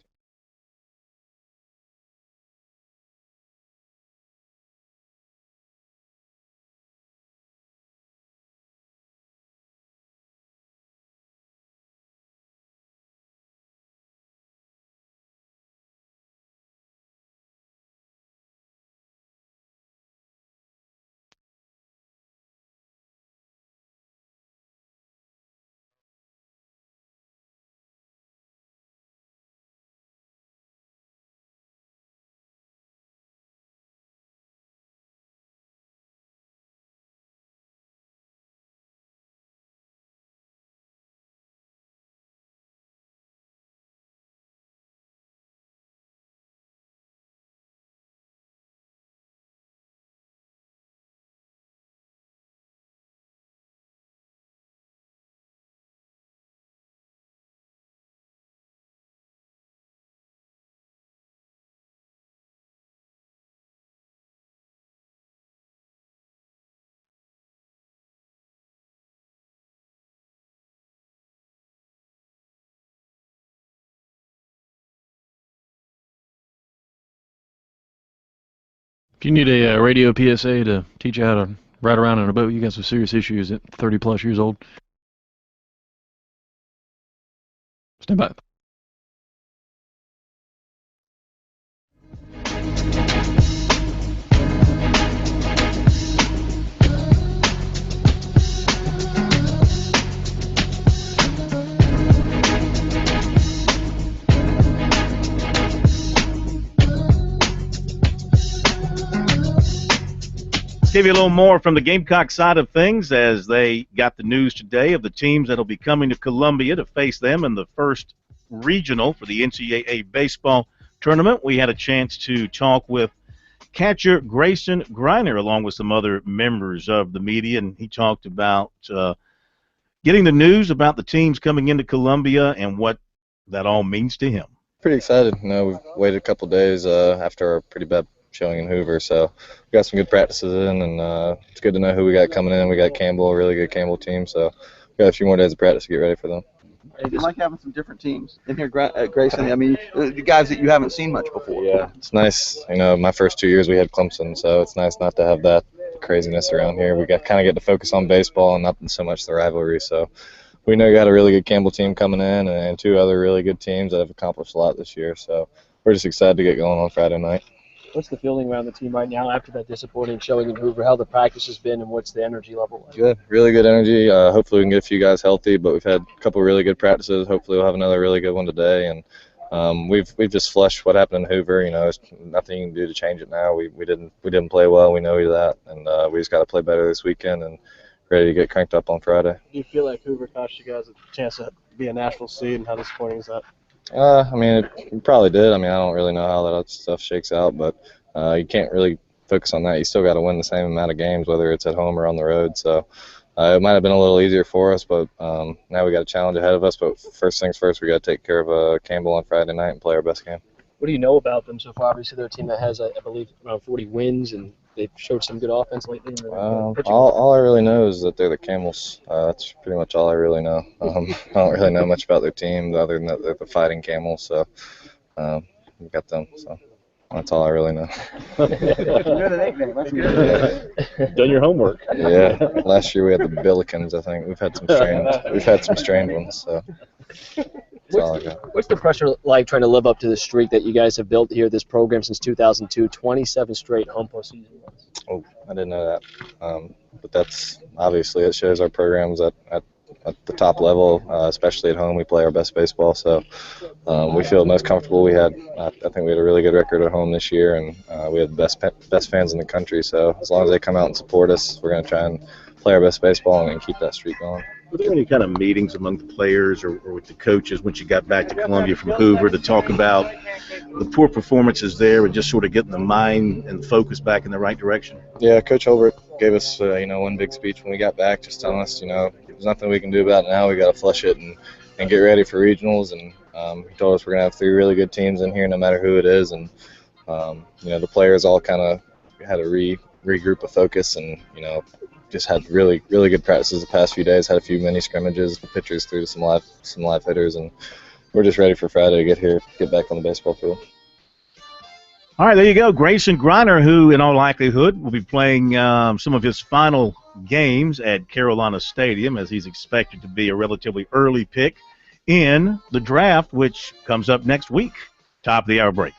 If you need a radio PSA to teach you how to ride around in a boat, you got some serious issues at 30 plus years old. Stand by. Give you a little more from the Gamecock side of things as they got the news today of the teams that will be coming to Columbia to face them in the first regional for the NCAA baseball tournament. We had a chance to talk with catcher Grayson Griner along with some other members of the media, and he talked about getting the news about the teams coming into Columbia and what that all means to him. Pretty excited. We've waited a couple days after our pretty bad showing in Hoover, so we got some good practices in, and it's good to know who we got coming in. We got Campbell, a really good Campbell team, so we got a few more days of practice to get ready for them. It's like having some different teams in here, Grayson. I mean, the guys that you haven't seen much before. Yeah, it's nice. My first 2 years we had Clemson, so it's nice not to have that craziness around here. We kind of get to focus on baseball and not so much the rivalry. So we know you got a really good Campbell team coming in and two other really good teams that have accomplished a lot this year. So we're just excited to get going on Friday night. What's the feeling around the team right now after that disappointing showing in Hoover? How the practice has been and what's the energy level like? Good, really good energy. Hopefully we can get a few guys healthy, but we've had a couple really good practices. Hopefully we'll have another really good one today. And we've just flushed what happened in Hoover. There's nothing you can do to change it now. We didn't play well. We know that, and we just got to play better this weekend and ready to get cranked up on Friday. Do you feel like Hoover cost you guys a chance to be a national seed, and how disappointing is that? It probably did. I don't really know how that stuff shakes out, but you can't really focus on that. You still got to win the same amount of games, whether it's at home or on the road. So it might have been a little easier for us, but now we got a challenge ahead of us. But first things first, we got to take care of Campbell on Friday night and play our best game. What do you know about them so far? Obviously, they're a team that has, I believe, around 40 wins, and they've showed some good offense lately. All I really know is that they're the Camels. That's pretty much all I really know. I don't really know much about their team other than that they're the Fighting Camels. So we got them. So that's all I really know. Done your homework. Yeah. Last year we had the Billikens. I think we've had some strange ones. So. What's the pressure like trying to live up to the streak that you guys have built here, this program since 2002, 27 straight home postseason runs? Oh, I didn't know that. But that's obviously it shows our program's at at the top level, especially at home. We play our best baseball, so we feel most comfortable. I think we had a really good record at home this year, and we had the best fans in the country. So as long as they come out and support us, we're going to try and play our best baseball and keep that streak going. Were there any kind of meetings among the players or with the coaches once you got back to Columbia from Hoover to talk about the poor performances there and just sort of getting the mind and focus back in the right direction? Yeah, Coach Holbert gave us, one big speech when we got back, just telling us, there's nothing we can do about it now. We got to flush it and get ready for regionals. And he told us we're going to have 3 really good teams in here, no matter who it is. And the players all kind of had a regroup of focus, and just had really good practices the past few days. Had a few mini scrimmages. The pitchers threw to some live hitters, and we're just ready for Friday to get back on the baseball field. All right, there you go. Grayson Griner, who in all likelihood will be playing some of his final games at Carolina Stadium, as he's expected to be a relatively early pick in the draft, which comes up next week. Top of the hour break.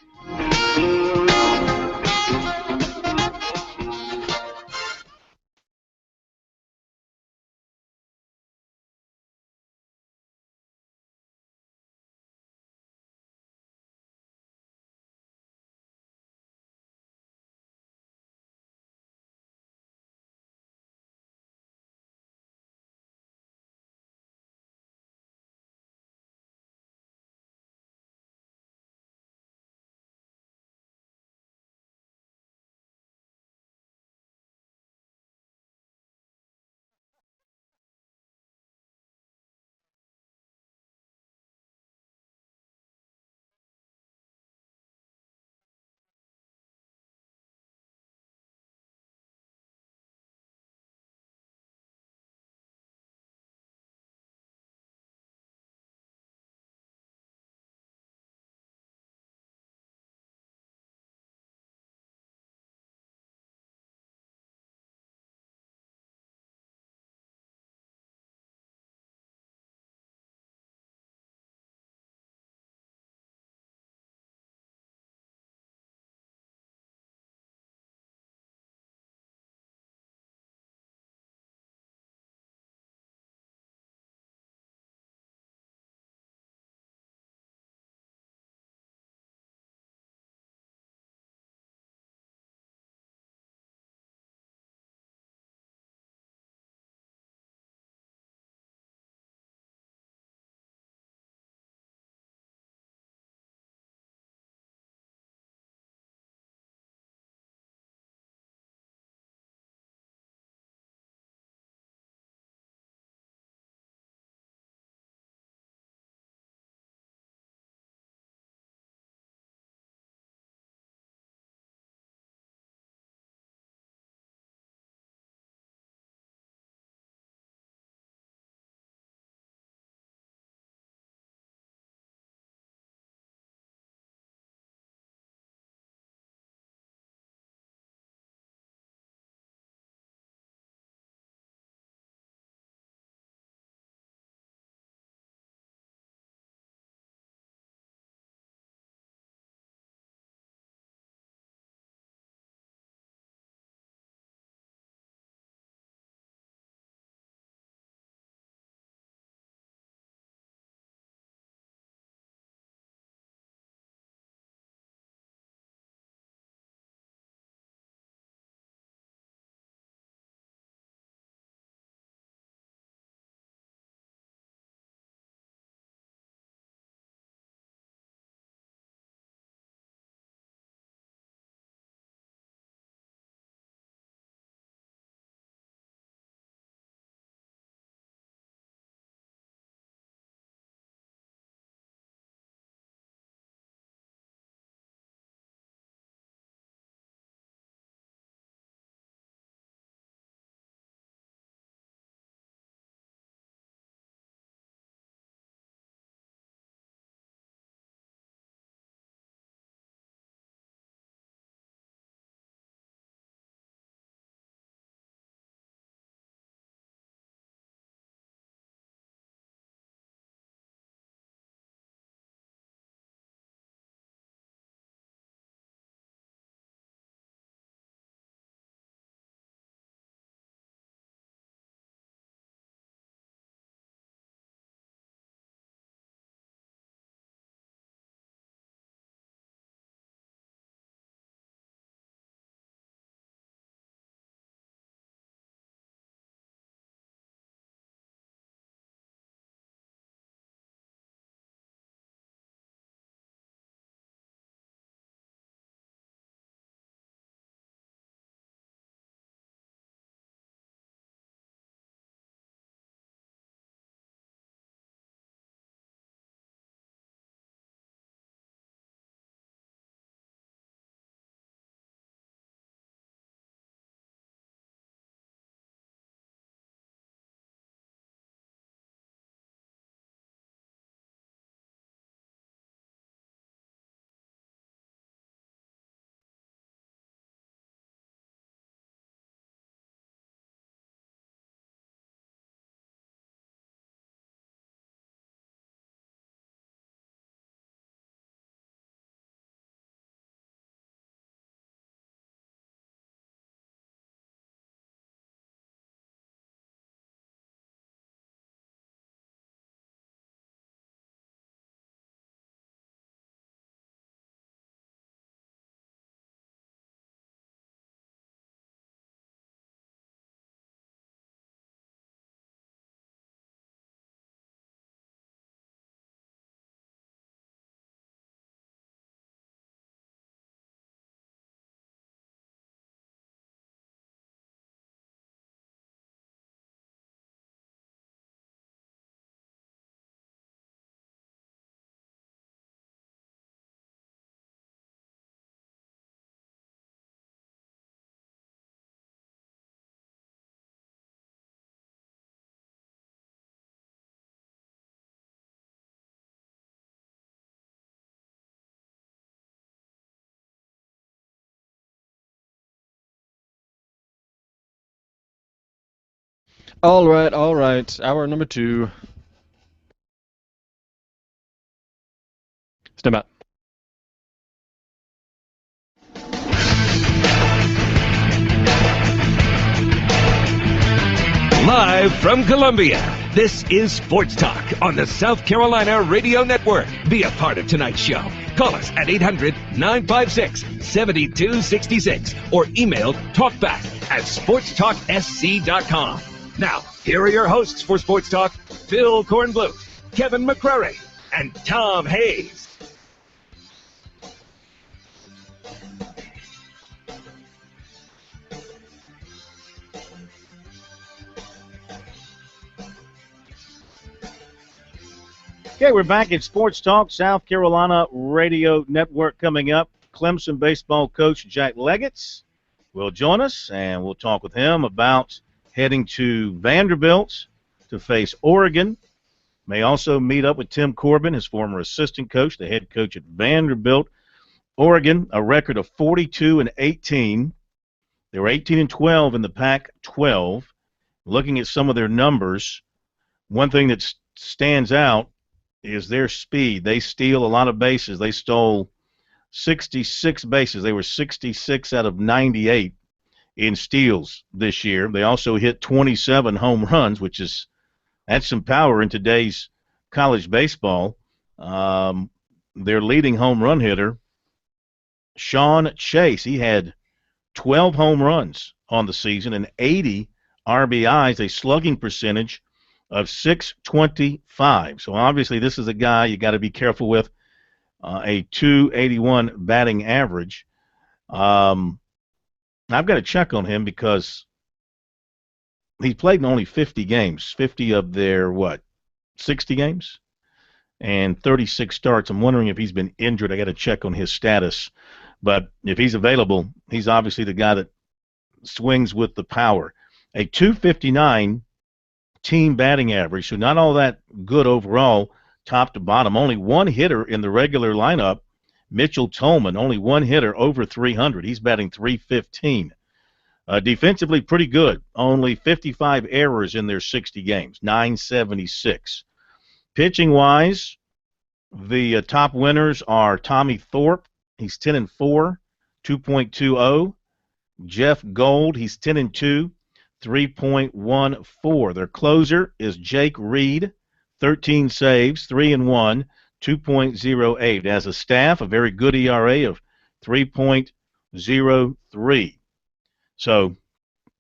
All right, all right. Hour number 2. Stand by. Live from Columbia, this is Sports Talk on the South Carolina Radio Network. Be a part of tonight's show. Call us at 800-956-7266 or email talkback@sportstalksc.com. Now, here are your hosts for Sports Talk, Phil Kornbluth, Kevin McCrary, and Tom Hayes. Okay, we're back at Sports Talk, South Carolina Radio Network. Coming up, Clemson baseball coach Jack Leggett will join us, and we'll talk with him about heading to Vanderbilt to face Oregon. May also meet up with Tim Corbin, his former assistant coach, the head coach at Vanderbilt. Oregon, a record of 42-18. They were 18-12 in the Pac-12. Looking at some of their numbers, one thing that stands out is their speed. They steal a lot of bases. They stole 66 bases. They were 66 out of 98 in steals this year. They also hit 27 home runs, that's some power in today's college baseball. Their leading home run hitter, Sean Chase, he had 12 home runs on the season and 80 RBIs, a slugging percentage of .625. So obviously this is a guy you got to be careful with, a .281 batting average. I've got to check on him because he played in only 50 games, 50 of their, 60 games? And 36 starts. I'm wondering if he's been injured. I got to check on his status. But if he's available, he's obviously the guy that swings with the power. A .259 team batting average, so not all that good overall, top to bottom. Only one hitter in the regular lineup, Mitchell Tolman, only one hitter over 300. He's batting .315. Defensively, pretty good. Only 55 errors in their 60 games, .976. Pitching-wise, the top winners are Tommy Thorpe. He's 10-4, 2.20. Jeff Gold, he's 10-2. 3.14. Their closer is Jake Reed, 13 saves, 3-1, 2.08. As a staff, a very good ERA of 3.03. So,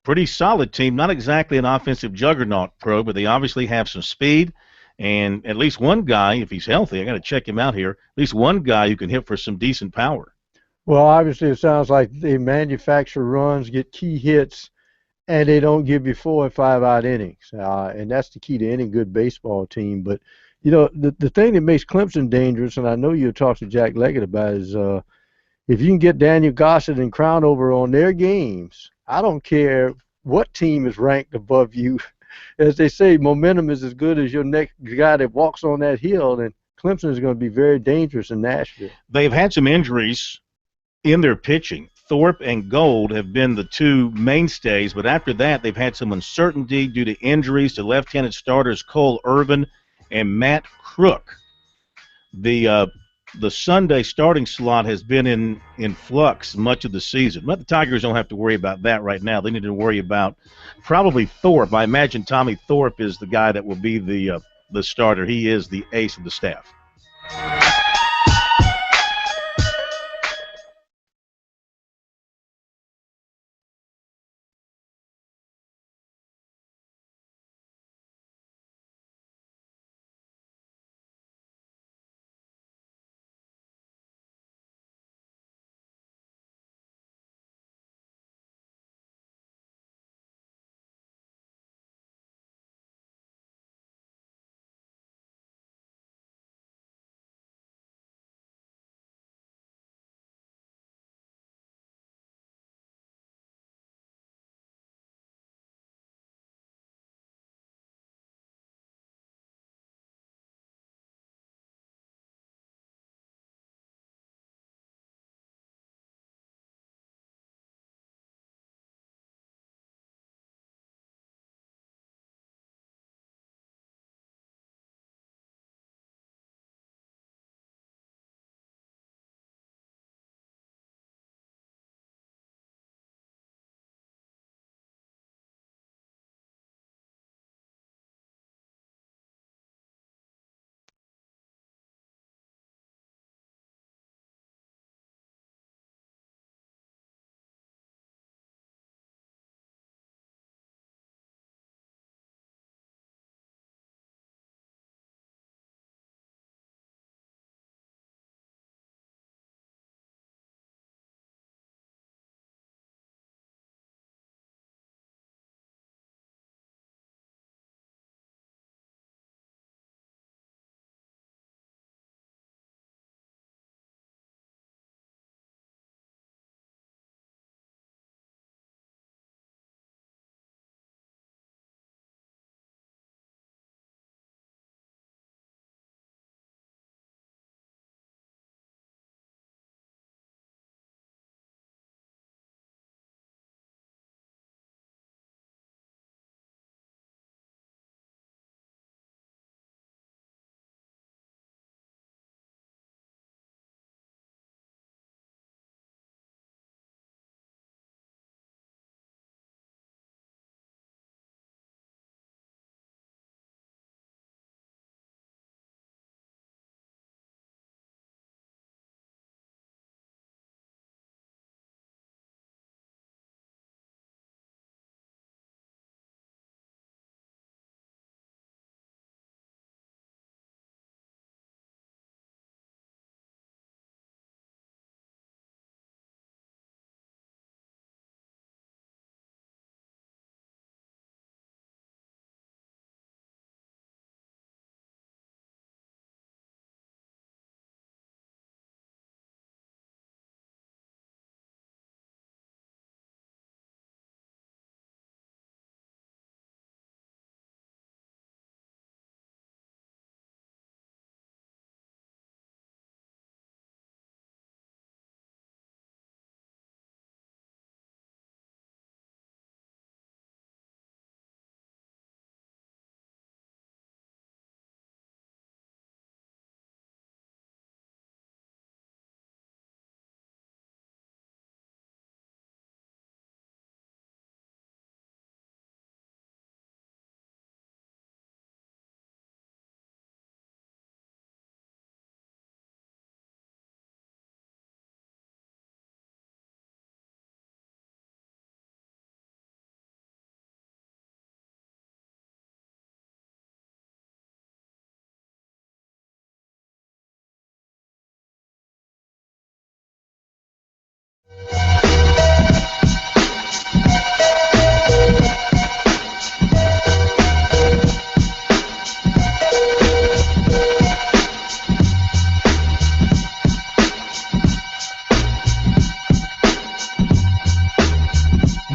pretty solid team. Not exactly an offensive juggernaut pro, but they obviously have some speed. And at least one guy, if he's healthy, I got to check him out here, at least one guy who can hit for some decent power. Well, obviously it sounds like they manufacture runs, get key hits, and they don't give you 4 and 5 out innings. And that's the key to any good baseball team. But, the thing that makes Clemson dangerous, and I know you'll talk to Jack Leggett about, is if you can get Daniel Gossett and Crownover on their games, I don't care what team is ranked above you. As they say, momentum is as good as your next guy that walks on that hill, and Clemson is going to be very dangerous in Nashville. They've had some injuries in their pitching. Thorpe and Gold have been the two mainstays, but after that they've had some uncertainty due to injuries to left-handed starters Cole Irvin and Matt Crook. The Sunday starting slot has been in flux much of the season, but the Tigers don't have to worry about that right now. They need to worry about probably Thorpe. I imagine Tommy Thorpe is the guy that will be the starter. He is the ace of the staff.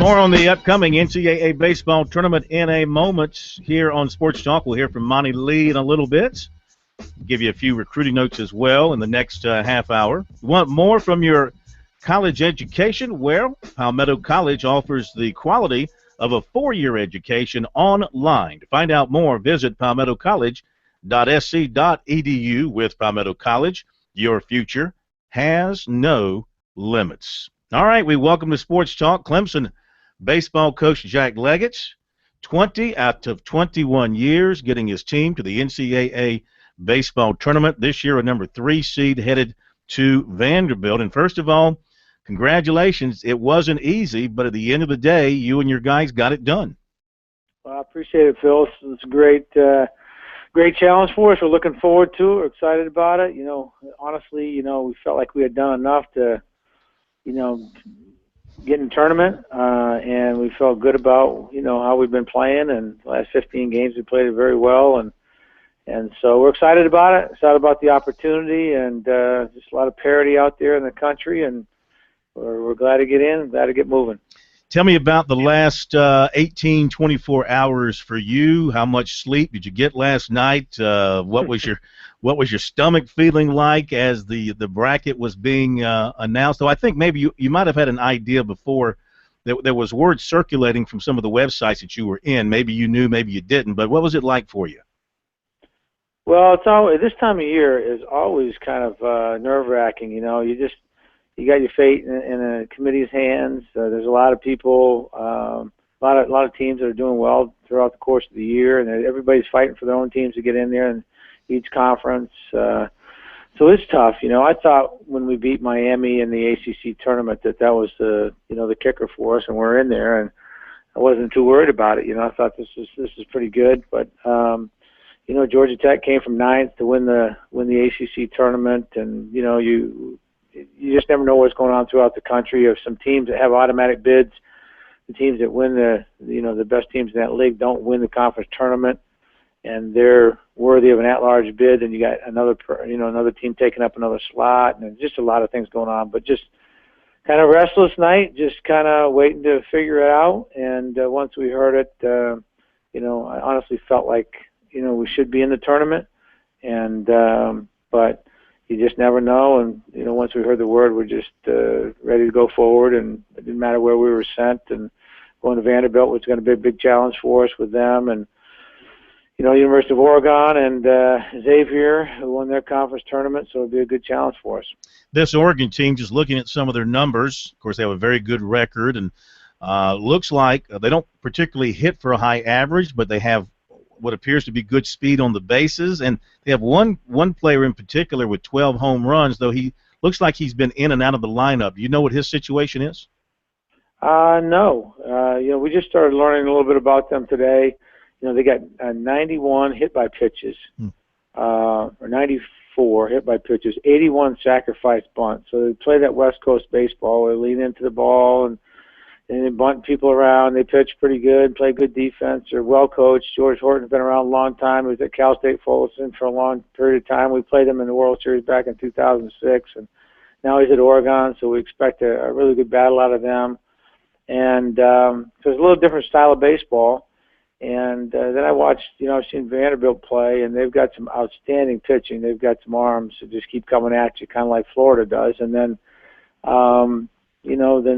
More on the upcoming NCAA baseball tournament in a moment here on Sports Talk. We'll hear from Monty Lee in a little bit. Give you a few recruiting notes as well in the next half hour. You want more from your college education? Well, Palmetto College offers the quality of a 4-year education online. To find out more, visit palmettocollege.sc.edu. With Palmetto College, your future has no limits. All right, we welcome to Sports Talk Clemson baseball coach Jack Leggett, 20 out of 21 years, getting his team to the NCAA baseball tournament. This year, a number 3 seed headed to Vanderbilt. And first of all, congratulations. It wasn't easy, but at the end of the day, you and your guys got it done. Well, I appreciate it, Phil. It's a great challenge for us. We're looking forward to it. We're excited about it. Honestly, we felt like we had done enough to, get in the tournament, and we felt good about, how we've been playing. And the last 15 games, we played it very well. And so we're excited about it, excited about the opportunity, and just a lot of parity out there in the country. And we're glad to get in, glad to get moving. Tell me about the last 18, 24 hours for you. How much sleep did you get last night? What was your stomach feeling like as the bracket was being announced? So I think maybe you might have had an idea before. There was word circulating from some of the websites that you were in. Maybe you knew, maybe you didn't. But what was it like for you? Well, it's always, this time of year is always kind of nerve-wracking. You got your fate in a committee's hands. There's a lot of people, a lot of teams that are doing well throughout the course of the year, and everybody's fighting for their own teams to get in there in each conference. So it's tough. I thought when we beat Miami in the ACC tournament that was the kicker for us, and we're in there, and I wasn't too worried about it. I thought this is pretty good, but Georgia Tech came from 9th to win the ACC tournament, and you just never know what's going on throughout the country. Of some teams that have automatic bids, the teams that win the best teams in that league don't win the conference tournament, and they're worthy of an at-large bid. And you got another team taking up another slot, and just a lot of things going on. But just kind of restless night, just kind of waiting to figure it out. And once we heard it, I honestly felt like we should be in the tournament, and but you just never know. And once we heard the word, we're just ready to go forward, and it didn't matter where we were sent. And going to Vanderbilt was going to be a big challenge for us with them, and University of Oregon and Xavier, who won their conference tournament, so it'll be a good challenge for us. This Oregon team, just looking at some of their numbers, of course they have a very good record, and looks like they don't particularly hit for a high average, but they have what appears to be good speed on the bases, and they have one player in particular with 12 home runs, though he looks like he's been in and out of the lineup. You know what his situation is? No. We just started learning a little bit about them today. They got 91 hit by pitches, or 94 hit by pitches, 81 sacrifice bunts. So they play that West Coast baseball. They lean into the ball and they bunt people around. They pitch pretty good, play good defense. They're well coached. George Horton's been around a long time. He was at Cal State Fullerton for a long period of time. We played him in the World Series back in 2006, and now he's at Oregon, so we expect a really good battle out of them. And so it's a little different style of baseball. And then I watched, I've seen Vanderbilt play, and they've got some outstanding pitching. They've got some arms that just keep coming at you, kind of like Florida does. And then, then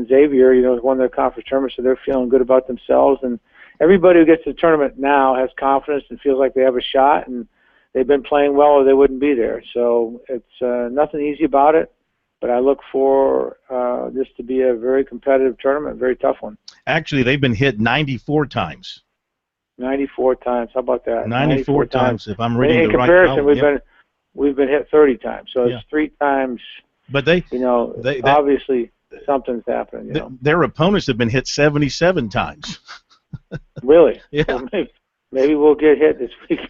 Xavier, won their conference tournament, so they're feeling good about themselves. And everybody who gets to the tournament now has confidence and feels like they have a shot, and they've been playing well or they wouldn't be there. So it's nothing easy about it, but I look for this to be a very competitive tournament, a very tough one. Actually, they've been hit 94 times. 94 times. How about that? 94 times, if I'm reading the right column. In column. comparison, we've been hit 30 times, so it's 3 times. But they obviously something's happening. Their opponents have been hit 77 times. Really? Yeah. Well, maybe we'll get hit this week.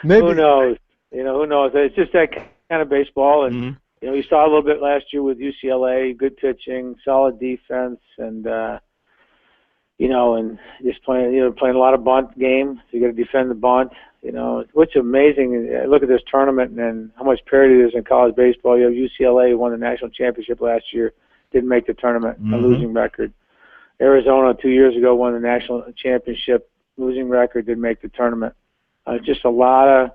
Maybe. Who knows? Who knows? It's just that kind of baseball, and you saw a little bit last year with UCLA, good pitching, solid defense, and and just playing a lot of bunt game. So you got to defend the bunt. What's amazing. Look at this tournament and how much parity there is in college baseball. You have UCLA who won the national championship last year, didn't make the tournament, a losing record. Arizona 2 years ago won the national championship, losing record, didn't make the tournament. Just a lot of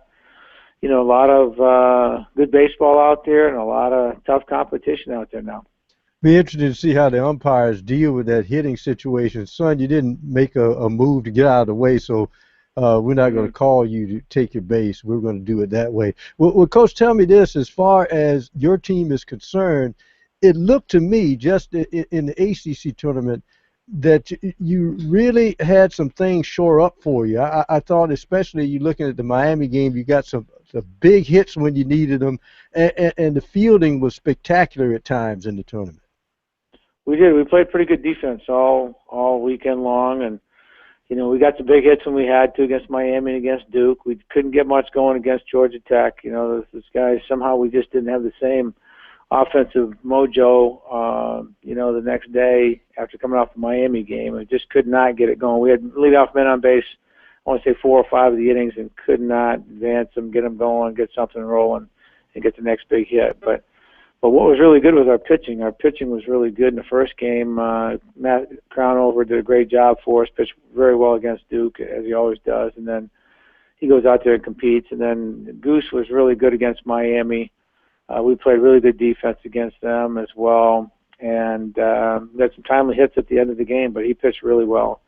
good baseball out there and a lot of tough competition out there now. Be interested to see how the umpires deal with that hitting situation. Son, you didn't make a move to get out of the way, so we're not going to call you to take your base. We're going to do it that way. Well, Coach, tell me this. As far as your team is concerned, it looked to me, just in the ACC tournament, that you really had some things shore up for you. I thought, especially you looking at the Miami game, you got some big hits when you needed them, and the fielding was spectacular at times in the tournament. We did. We played pretty good defense all weekend long, and we got the big hits when we had to against Miami and against Duke. We couldn't get much going against Georgia Tech. Those guys, somehow we just didn't have the same offensive mojo, the next day after coming off the Miami game. We just could not get it going. We had leadoff men on base, I want to say 4 or 5 of the innings, and could not advance them, get them going, get something rolling, and get the next big hit. But what was really good was our pitching. Our pitching was really good in the first game. Matt Crownover did a great job for us, pitched very well against Duke, as he always does, and then he goes out there and competes. And then Goose was really good against Miami. We played really good defense against them as well, and had some timely hits at the end of the game, but he pitched really well.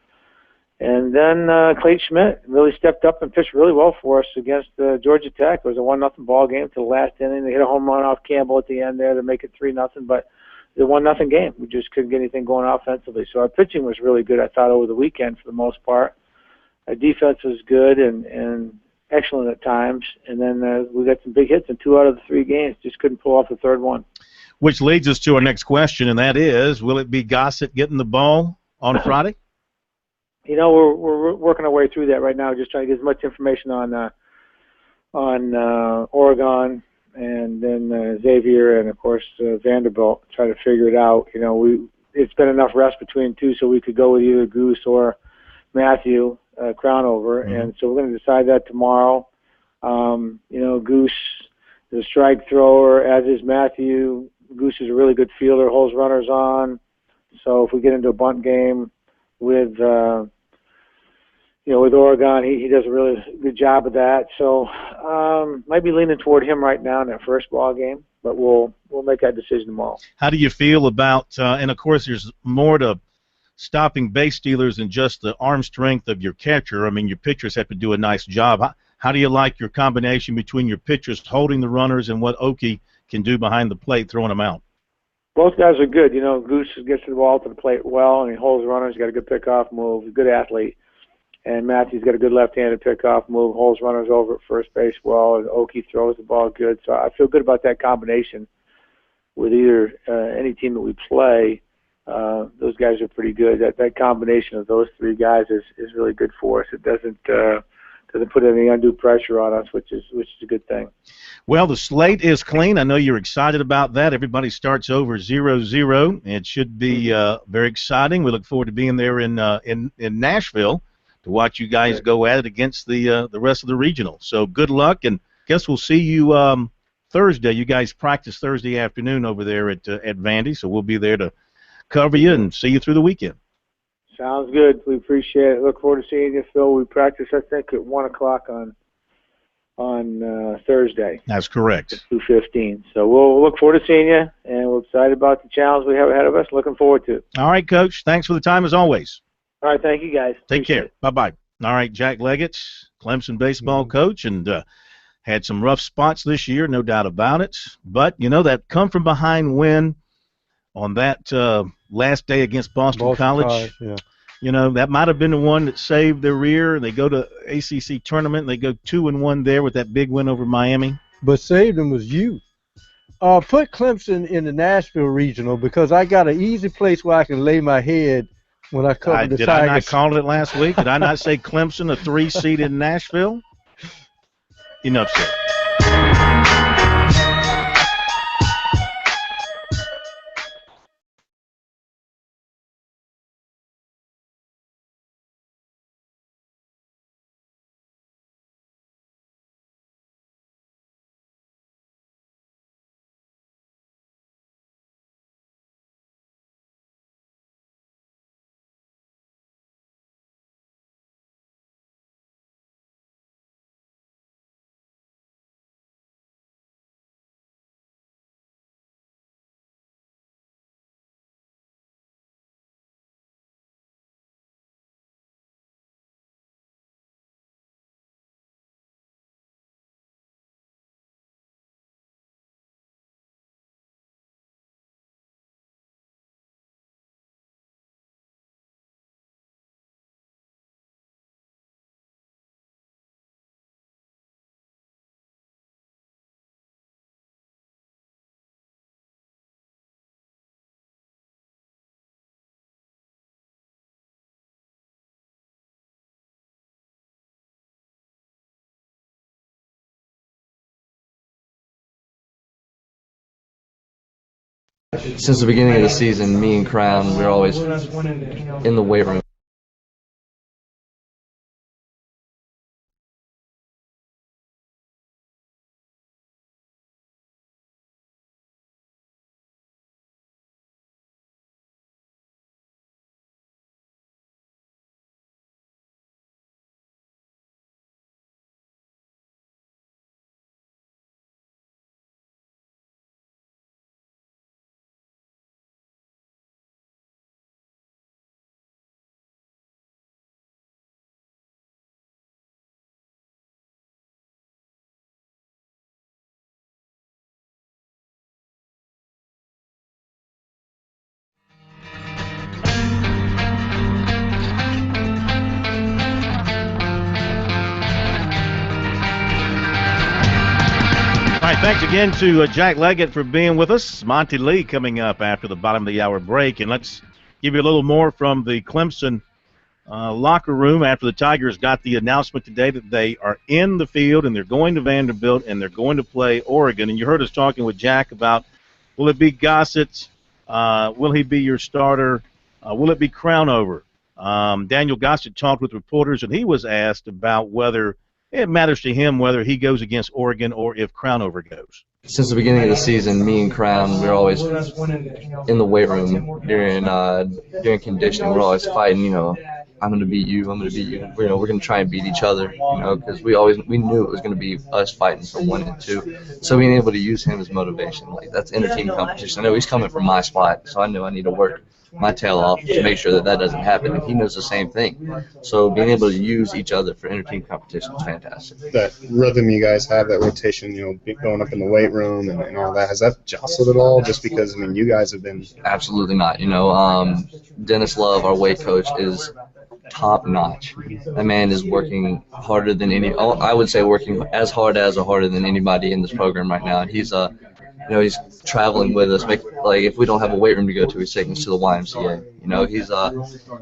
And then Clayton Schmidt really stepped up and pitched really well for us against Georgia Tech. It was a 1-0 ball game to the last inning. They hit a home run off Campbell at the end there to make it 3-0, but it was a 1-0 game. We just couldn't get anything going offensively. So our pitching was really good, I thought, over the weekend for the most part. Our defense was good and excellent at times, and then we got some big hits in 2 out of the 3 games. Just couldn't pull off the third one. Which leads us to our next question, and that is, will it be Gossett getting the ball on Friday? We're working our way through that right now, just trying to get as much information on Oregon and then Xavier and, of course, Vanderbilt, try to figure it out. It's been enough rest between 2 so we could go with either Goose or Matthew Crownover, and so we're going to decide that tomorrow. Goose is a strike thrower, as is Matthew. Goose is a really good fielder, holds runners on. So if we get into a bunt game with Oregon, he does a really good job of that. So might be leaning toward him right now in that first ball game, but we'll make that decision tomorrow. How do you feel about and of course there's more to stopping base stealers than just the arm strength of your catcher. I mean, your pitchers have to do a nice job. How do you like your combination between your pitchers holding the runners and what Oki can do behind the plate, throwing them out? Both guys are good. Goose gets the ball to the plate well, and he holds runners. He's got a good pickoff move. He's a good athlete. And Matthew's got a good left-handed pickoff move, holds runners over at first base well, and Oki throws the ball good. So I feel good about that combination with either any team that we play. Those guys are pretty good. That combination of those 3 guys is really good for us. It doesn't put any undue pressure on us, which is a good thing. Well, the slate is clean. I know you're excited about that. Everybody starts over 0-0. It should be very exciting. We look forward to being there in Nashville to watch you guys go at it against the rest of the regional. So good luck, and guess we'll see you Thursday. You guys practice Thursday afternoon over there at Vandy, so we'll be there to cover you and see you through the weekend. Sounds good. We appreciate it. Look forward to seeing you, Phil. We practice, I think, at 1 o'clock on Thursday. That's correct. 2:15. So we'll look forward to seeing you, and we're excited about the challenge we have ahead of us. Looking forward to it. All right, Coach. Thanks for the time as always. All right, thank you, guys. Take care. Bye-bye. All right, Jack Leggett, Clemson baseball coach, and had some rough spots this year, no doubt about it. But, that come-from-behind win on that last day against Boston College, that might have been the one that saved their rear. They go to ACC tournament, and they go 2-1 there with that big win over Miami. But saved them was you. Put Clemson in the Nashville regional because I got an easy place where I can lay my head when I cover the Tigers. Did I not call it last week? Did I not say Clemson, a 3 seed in Nashville? Enough said. Since the beginning of the season, me and Crown, we're always in the weight room. All right, thanks again to Jack Leggett for being with us. Monty Lee coming up after the bottom of the hour break. And let's give you a little more from the Clemson locker room after the Tigers got the announcement today that they are in the field and they're going to Vanderbilt and they're going to play Oregon. And you heard us talking with Jack about, will it be Gossett? Will he be your starter? Will it be Crownover? Daniel Gossett talked with reporters, and he was asked about whether it matters to him whether he goes against Oregon or if Crownover goes. Since the beginning of the season, me and Crown, we're always in the weight room during conditioning. We're always fighting, I'm going to beat you, I'm going to beat you. We're going to try and beat each other, because we knew it was going to be us fighting for 1 and 2. So being able to use him as motivation, that's inter-team competition. I know he's coming from my spot, so I know I need to work my tail off to make sure that doesn't happen. And he knows the same thing. So being able to use each other for inter-team competition is fantastic. That rhythm you guys have, that rotation, going up in the weight room and all that, has that jostled at all? Just because, you guys have been... Absolutely not. Dennis Love, our weight coach, is top notch. That man is working harder than I would say working as hard as or harder than anybody in this program right now. He's he's traveling with us. If we don't have a weight room to go to, he's taking us to the YMCA.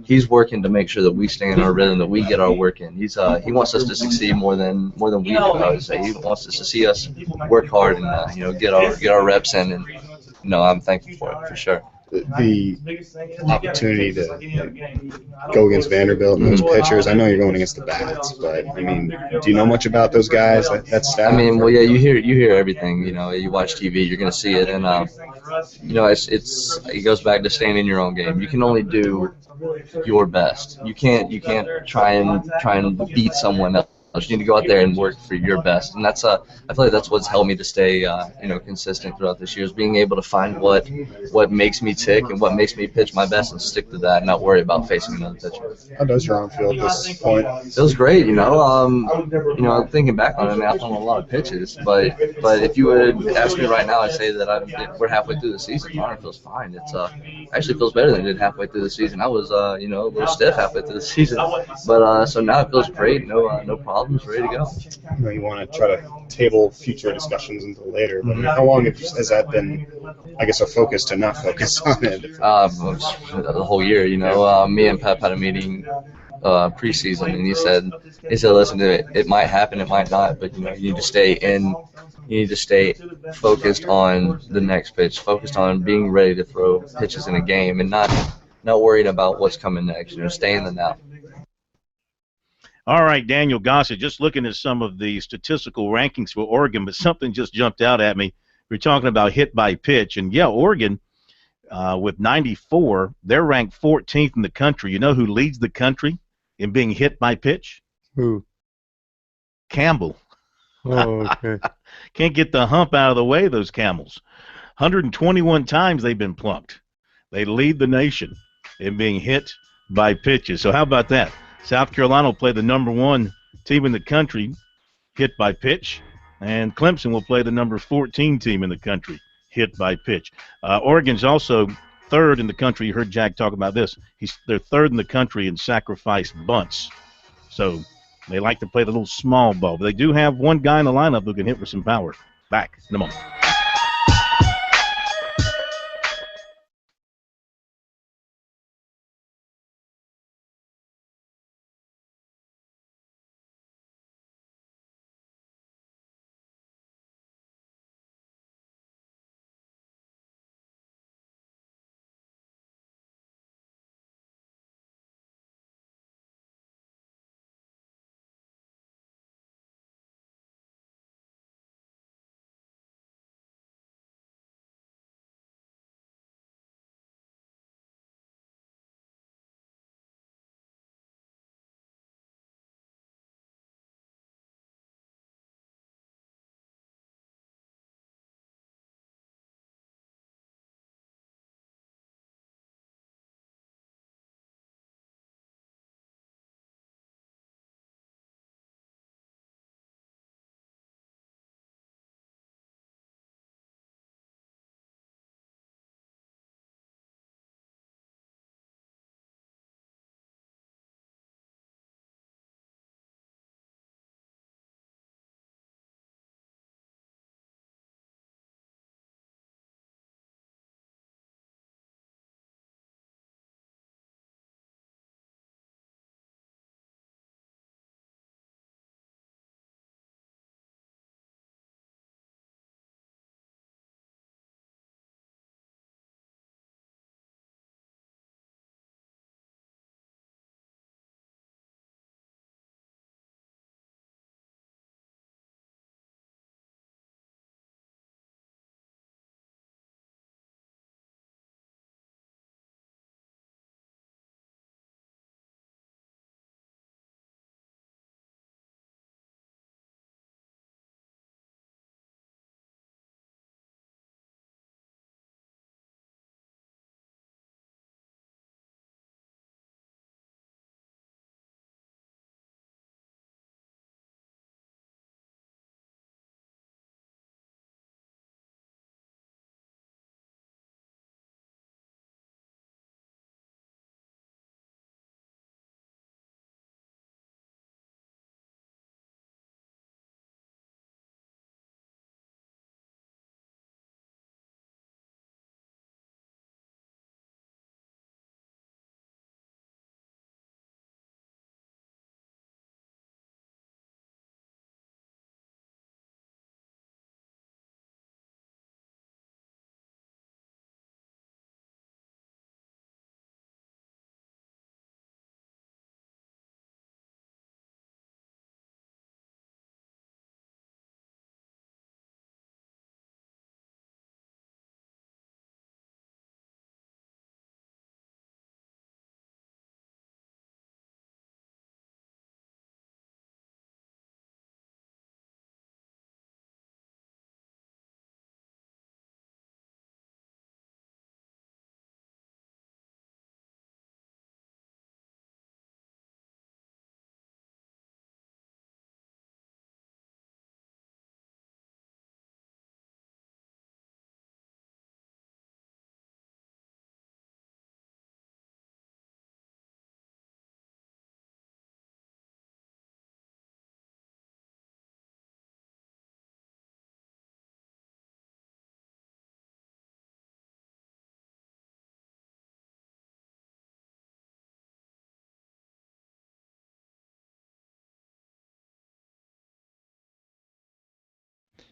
He's working to make sure that we stay in our rhythm, that we get our work in. He wants us to succeed more than we do. I would say he wants us to see us work hard and get our reps in. And I'm thankful for it for sure. The opportunity to go against Vanderbilt and those pitchers. I know you're going against the bats, but do you know much about those guys? That staff? Yeah, you hear everything. You watch TV, you're going to see it, and it goes back to staying in your own game. You can only do your best. You can't try and beat someone else. You need to go out there and work for your best, and that's I feel like that's what's helped me to stay consistent throughout this year, is being able to find what makes me tick and what makes me pitch my best and stick to that and not worry about facing another pitcher. How does your arm feel at this point? It feels great, thinking back on it now, I've thrown a lot of pitches, but if you would ask me right now, I'd say that we're halfway through the season. My arm feels fine. It's actually feels better than it did halfway through the season. I was a little stiff halfway through the season, but so now it feels great. No problems, ready to go. You want to try to table future discussions until later, but how long has that been, I guess, a focus to not focus on it? The whole year, me and Pep had a meeting preseason, and he said, listen, it might happen, it might not, but you need to stay focused on the next pitch, focused on being ready to throw pitches in a game, and not worrying about what's coming next. Stay in the now. All right, Daniel Gossett, just looking at some of the statistical rankings for Oregon, but something just jumped out at me. We're talking about hit by pitch, and Oregon, with 94, they're ranked 14th in the country. You know who leads the country in being hit by pitch? Who? Campbell. Oh, okay. Can't get the hump out of the way, those Camels. 121 times they've been plunked. They lead the nation in being hit by pitches. So how about that? South Carolina will play the number 1 team in the country hit by pitch, and Clemson will play the number 14 team in the country hit by pitch. Oregon's also third in the country. You heard Jack talk about this. They're third in the country in sacrifice bunts. So they like to play the little small ball. But they do have one guy in the lineup who can hit with some power. Back in a moment.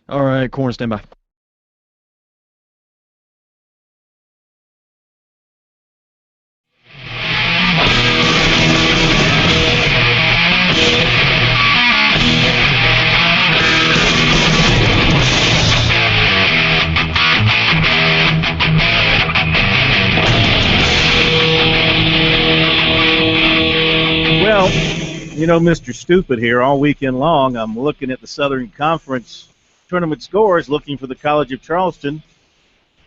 All right, Corn, stand by. Well, Mr. Stupid here all weekend long. I'm looking at the Southern Conference tournament scores, looking for the College of Charleston.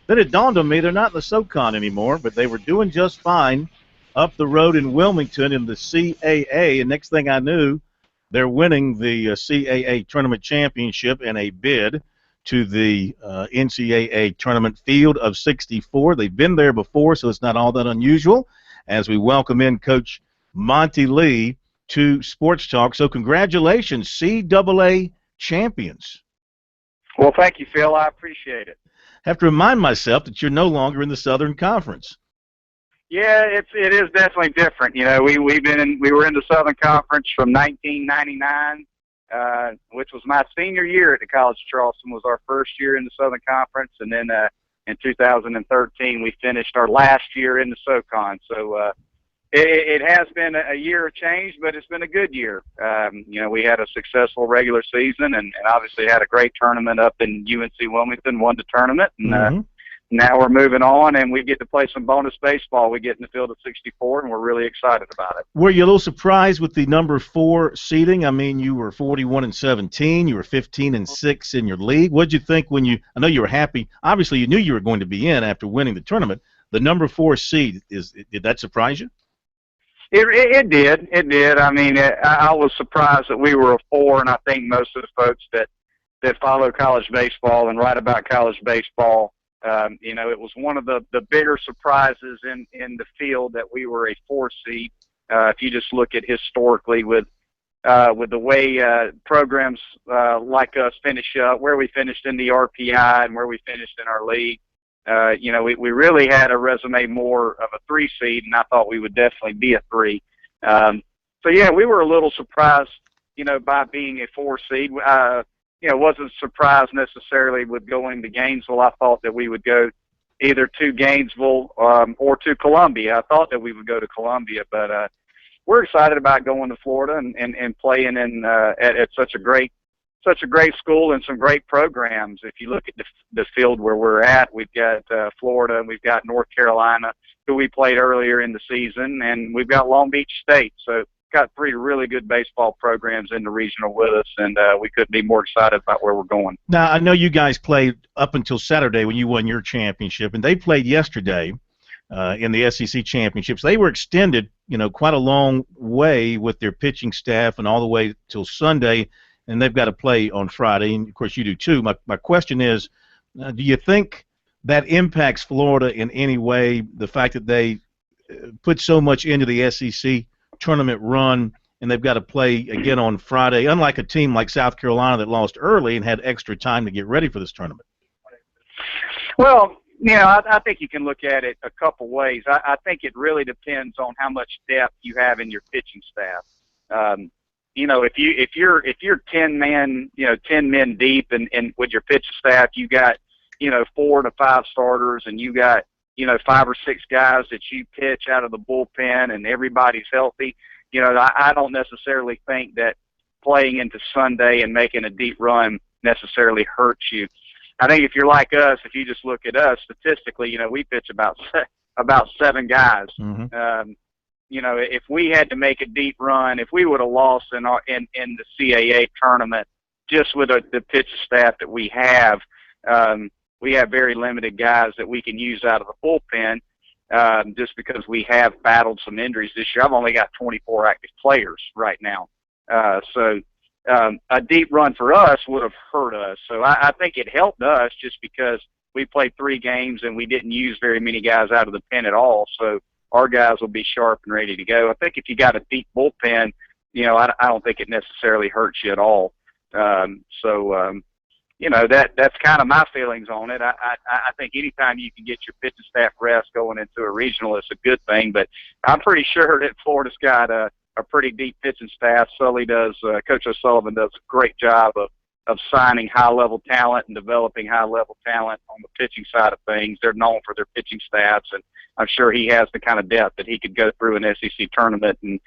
Then it dawned on me they're not in the SoCon anymore, but they were doing just fine up the road in Wilmington in the CAA. And next thing I knew, they're winning the CAA tournament championship in a bid to the NCAA tournament field of 64. They've been there before, so it's not all that unusual. As we welcome in Coach Monty Lee to Sports Talk. So congratulations, CAA champions. Well, thank you, Phil. I appreciate it. Have to remind myself that you're no longer in the Southern Conference. Yeah, it is definitely different. We were in the Southern Conference from 1999, which was my senior year at the College of Charleston. Was our first year in the Southern Conference, and then in 2013 we finished our last year in the SoCon. So it has been a year of change, but it's been a good year. We had a successful regular season, and obviously had a great tournament up in UNC Wilmington. Won the tournament, and now we're moving on, and we get to play some bonus baseball. We get in the field of 64, and we're really excited about it. Were you a little surprised with the number 4 seeding? I mean, you were 41-17. You were 15-6 in your league. What did you think when I know you were happy. Obviously, you knew you were going to be in after winning the tournament. The number 4 seed, did that surprise you? It did. It did. I mean, I was surprised that we were a 4, and I think most of the folks that follow college baseball and write about college baseball, it was one of the bigger surprises in the field that we were a 4 seed. If you just look at historically with the way programs like us finish up, where we finished in the RPI and where we finished in our league. We really had a resume more of a 3 seed, and I thought we would definitely be a 3. We were a little surprised, by being a 4 seed. Wasn't surprised necessarily with going to Gainesville. I thought that we would go either to Gainesville or to Columbia. I thought that we would go to Columbia, but we're excited about going to Florida and playing at such a great school and some great programs. If you look at the field where we're at, we've got Florida, and we've got North Carolina, who we played earlier in the season, and we've got Long Beach State. So got 3 really good baseball programs in the regional with us, and we couldn't be more excited about where we're going. Now, I know you guys played up until Saturday when you won your championship, and they played yesterday in the SEC championships. They were extended, quite a long way with their pitching staff and all the way till Sunday, and they've got to play on Friday, and of course you do too. My question is, do you think that impacts Florida in any way, the fact that they put so much into the SEC tournament run and they've got to play again on Friday, unlike a team like South Carolina that lost early and had extra time to get ready for this tournament? Well, I think you can look at it a couple ways. I think it really depends on how much depth you have in your pitching staff. If you're 10 men deep and with your pitching staff, you got 4 to 5 starters, and you got 5 or 6 guys that you pitch out of the bullpen, and everybody's healthy. I don't necessarily think that playing into Sunday and making a deep run necessarily hurts you. I think if you're like us, if you just look at us statistically, we pitch about 7 guys. Mm-hmm. If we had to make a deep run, if we would have lost in the CAA tournament, just with the pitch staff that we have very limited guys that we can use out of the bullpen, just because we have battled some injuries this year. I've only got 24 active players right now. So a deep run for us would have hurt us. So I think it helped us just because we played 3 games and we didn't use very many guys out of the pen at all. So our guys will be sharp and ready to go. I think if you got a deep bullpen, I don't think it necessarily hurts you at all. That's kind of my feelings on it. I think anytime you can get your pitching staff rest going into a regional, it's a good thing. But I'm pretty sure that Florida's got a pretty deep pitching staff. Coach O'Sullivan does a great job signing high-level talent and developing high-level talent on the pitching side of things. They're known for their pitching staffs, and I'm sure he has the kind of depth that he could go through an SEC tournament and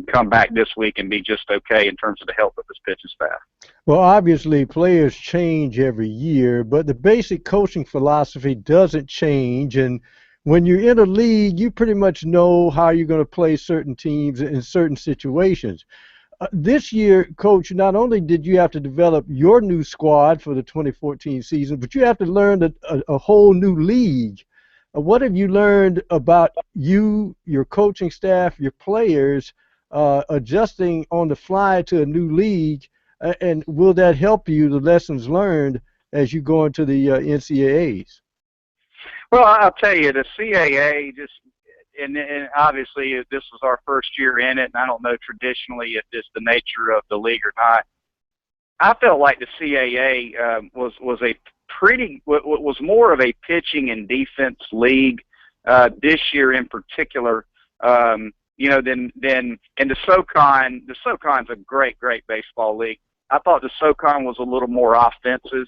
come back this week and be just okay in terms of the health of his pitching staff. Well, obviously, players change every year, but the basic coaching philosophy doesn't change. And when you're in a league, you pretty much know how you're going to play certain teams in certain situations. This year, Coach, not only did you have to develop your new squad for the 2014 season, but you have to learn a whole new league. What have you learned about you, your coaching staff, your players, adjusting on the fly to a new league, and will that help you, the lessons learned, as you go into the NCAAs? Well, I'll tell you, the CAA just – and obviously this was our first year in it, and I don't know traditionally if it's the nature of the league or not. I felt like the CAA was more of a pitching and defense league this year in particular. Than the SoCon. The SoCon's a great baseball league. I thought the SoCon was a little more offensive.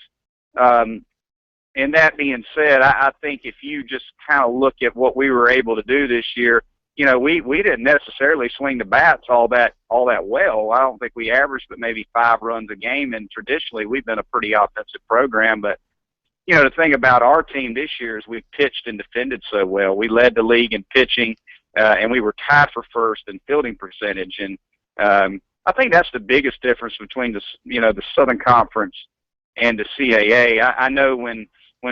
And that being said, I think if you just kind of look at what we were able to do this year, we didn't necessarily swing the bats all that well. I don't think we averaged but maybe 5 runs a game, and traditionally we've been a pretty offensive program. But the thing about our team this year is we pitched and defended so well. We led the league in pitching, and we were tied for first in fielding percentage. And I think that's the biggest difference between the Southern Conference and the CAA. I know when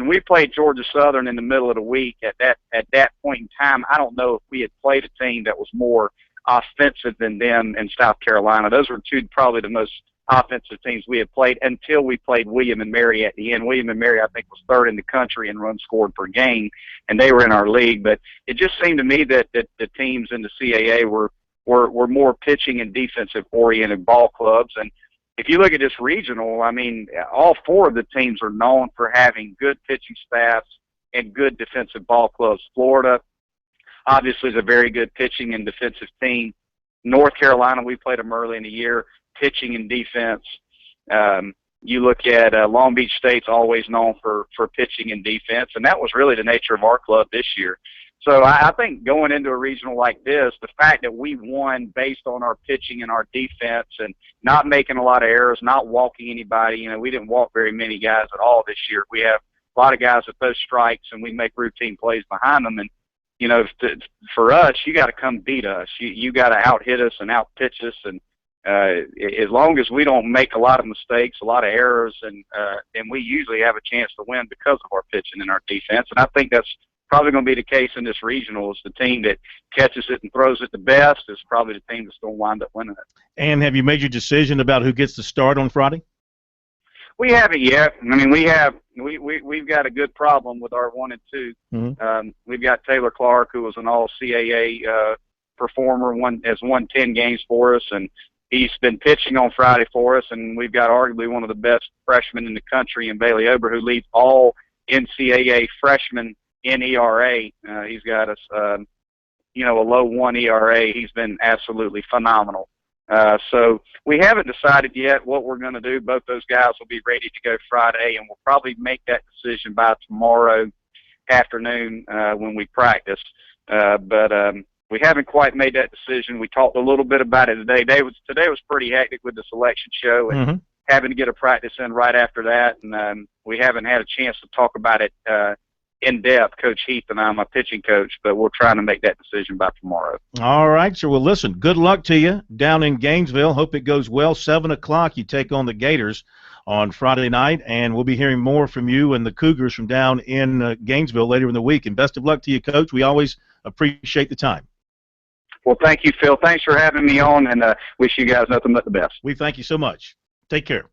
we played Georgia Southern in the middle of the week, at that point in time, I don't know if we had played a team that was more offensive than them in South Carolina. Those were probably the most offensive teams we had played until we played William and Mary at the end. William and Mary, I think, was 3rd in the country in runs scored per game, and they were in our league. But it just seemed to me that the teams in the CAA were more pitching and defensive-oriented ball clubs. And if you look at this regional, I mean, all 4 of the teams are known for having good pitching staffs and good defensive ball clubs. Florida, obviously, is a very good pitching and defensive team. North Carolina, we played them early in the year, pitching and defense. You look at Long Beach State's always known for pitching and defense, and that was really the nature of our club this year. So I think going into a regional like this, the fact that we won based on our pitching and our defense and not making a lot of errors, not walking anybody, we didn't walk very many guys at all this year. We have a lot of guys that throw strikes, and we make routine plays behind them. And, for us, you got to come beat us. You got to out-hit us and out-pitch us. And as long as we don't make a lot of mistakes, a lot of errors, and we usually have a chance to win because of our pitching and our defense. And I think that's probably going to be the case in this regional. Is the team that catches it and throws it the best is probably the team that's going to wind up winning it. And have you made your decision about who gets the start on Friday? We haven't yet. I mean, we've got a good problem with our 1 and 2. Mm-hmm. We've got Taylor Clark, who was an all-CAA performer, has won 10 games for us, and he's been pitching on Friday for us. And we've got arguably one of the best freshmen in the country in Bailey Ober, who leads all NCAA freshmen in ERA. He's got us, a low 1 ERA. He's been absolutely phenomenal. So we haven't decided yet what we're going to do. Both those guys will be ready to go Friday, and we'll probably make that decision by tomorrow afternoon when we practice. But we haven't quite made that decision. We talked a little bit about it today. Today was pretty hectic with the selection show and having to get a practice in right after that. And we haven't had a chance to talk about it in depth. Coach Heath and I, my pitching coach, but we're trying to make that decision by tomorrow. All right, so well, listen, good luck to you down in Gainesville. Hope it goes well. 7 o'clock, you take on the Gators on Friday night, and we'll be hearing more from you and the Cougars from down in Gainesville later in the week. And best of luck to you, Coach. We always appreciate the time. Well, thank you, Phil. Thanks for having me on, and wish you guys nothing but the best. We thank you so much. Take care.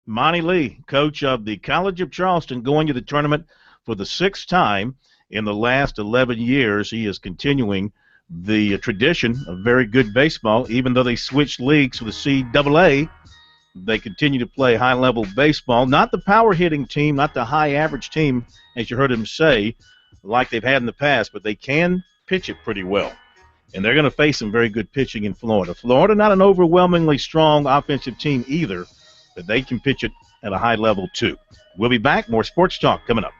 Monty Lee, coach of the College of Charleston, going to the tournament for the 6th time in the last 11 years. He is continuing the tradition of very good baseball. Even though they switched leagues to the CAA, they continue to play high-level baseball. Not the power-hitting team, not the high-average team, as you heard him say, like they've had in the past, but they can pitch it pretty well. And they're going to face some very good pitching in Florida. Florida, not an overwhelmingly strong offensive team either, but they can pitch it at a high level too. We'll be back. More Sports Talk coming up.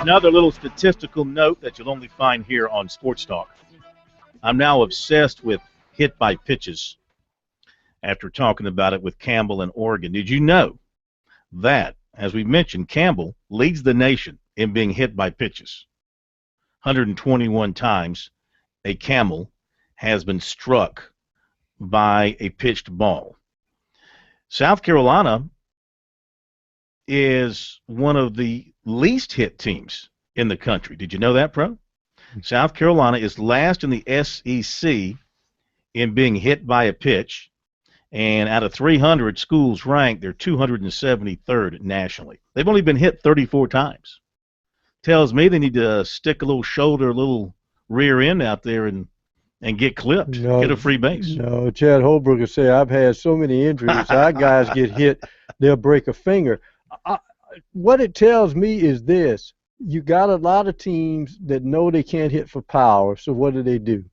Another little statistical note that you'll only find here on Sports Talk. I'm now obsessed with hit by pitches after talking about it with Campbell and Oregon. Did you know that, as we mentioned, Campbell leads the nation in being hit by pitches? 121 times a Camel has been struck by a pitched ball. South Carolina is one of the least hit teams in the country. Did you know that, Pro? South Carolina is last in the SEC in being hit by a pitch, and out of 300 schools ranked, they're 273rd nationally. They've only been hit 34 times. Tells me they need to stick a little shoulder, a little rear end out there and get clipped, get a free base. No, Chad Holbrook say, I've had so many injuries. Our guys get hit, they'll break a finger. What it tells me is this. You got a lot of teams that know they can't hit for power, so what do?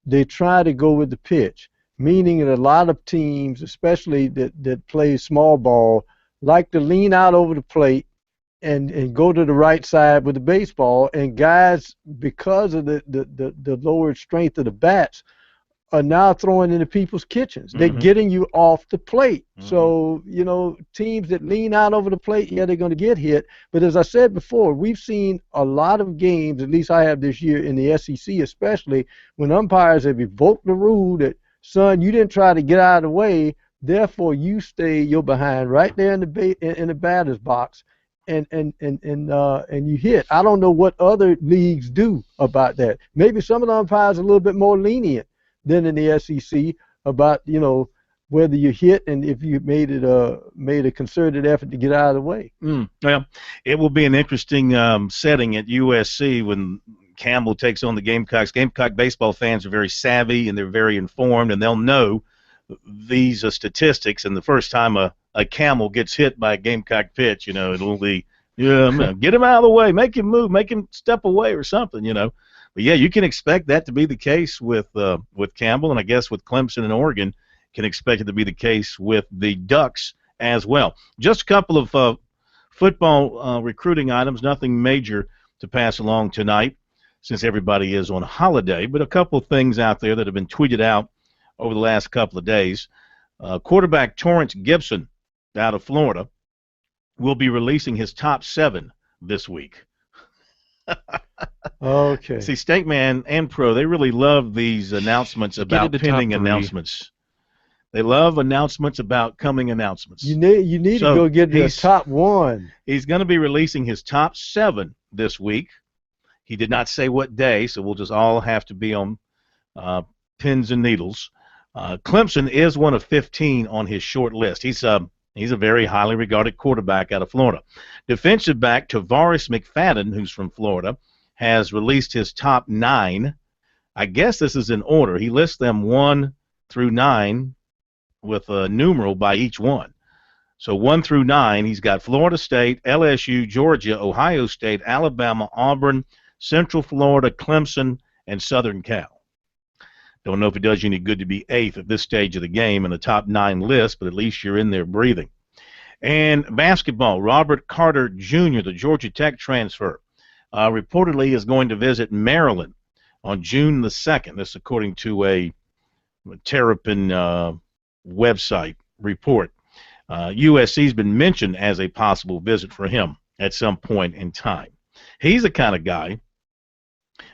They try to go with the pitch, meaning that a lot of teams, especially that play small ball, like to lean out over the plate and go to the right side with the baseball, and guys, because of the lowered strength of the bats, are now throwing into people's kitchens. They're getting you off the plate. So, teams that lean out over the plate, yeah, they're going to get hit. But as I said before, we've seen a lot of games, at least I have this year in the SEC especially, when umpires have evoked the rule that, son, you didn't try to get out of the way, therefore you stay your behind right there in the batter's box. And you hit. I don't know what other leagues do about that. Maybe some of the umpires are a little bit more lenient than in the SEC about whether you hit and if you made a concerted effort to get out of the way. Well, it will be an interesting setting at USC when Campbell takes on the Gamecocks. Gamecock baseball fans are very savvy and they're very informed, and they'll know these statistics. And the first time a Camel gets hit by a Gamecock pitch, it'll be, get him out of the way, make him move, make him step away or something, But yeah, you can expect that to be the case with Campbell, and I guess with Clemson and Oregon, can expect it to be the case with the Ducks as well. Just a couple of football recruiting items, nothing major to pass along tonight since everybody is on holiday, but a couple of things out there that have been tweeted out over the last couple of days. Quarterback Torrance Gibson out of Florida will be releasing his top 7 this week. Okay. See, Stateman and Pro, they really love these announcements about pending announcements. They love announcements about coming announcements. You need to go get the top 1. He's going to be releasing his top 7 this week. He did not say what day, so we'll just all have to be on pins and needles. Clemson is one of 15 on his short list. He's a very highly regarded quarterback out of Florida. Defensive back Tavares McFadden, who's from Florida, has released his top 9. I guess this is in order. He lists them 1 through 9 with a numeral by each one. So 1 through 9, he's got Florida State, LSU, Georgia, Ohio State, Alabama, Auburn, Central Florida, Clemson, and Southern Cal. Don't know if it does you any good to be 8th at this stage of the game in the top 9 list, but at least you're in there breathing. And basketball, Robert Carter Jr., the Georgia Tech transfer, reportedly is going to visit Maryland on June the 2nd. This according to a Terrapin website report. USC's been mentioned as a possible visit for him at some point in time. He's the kind of guy,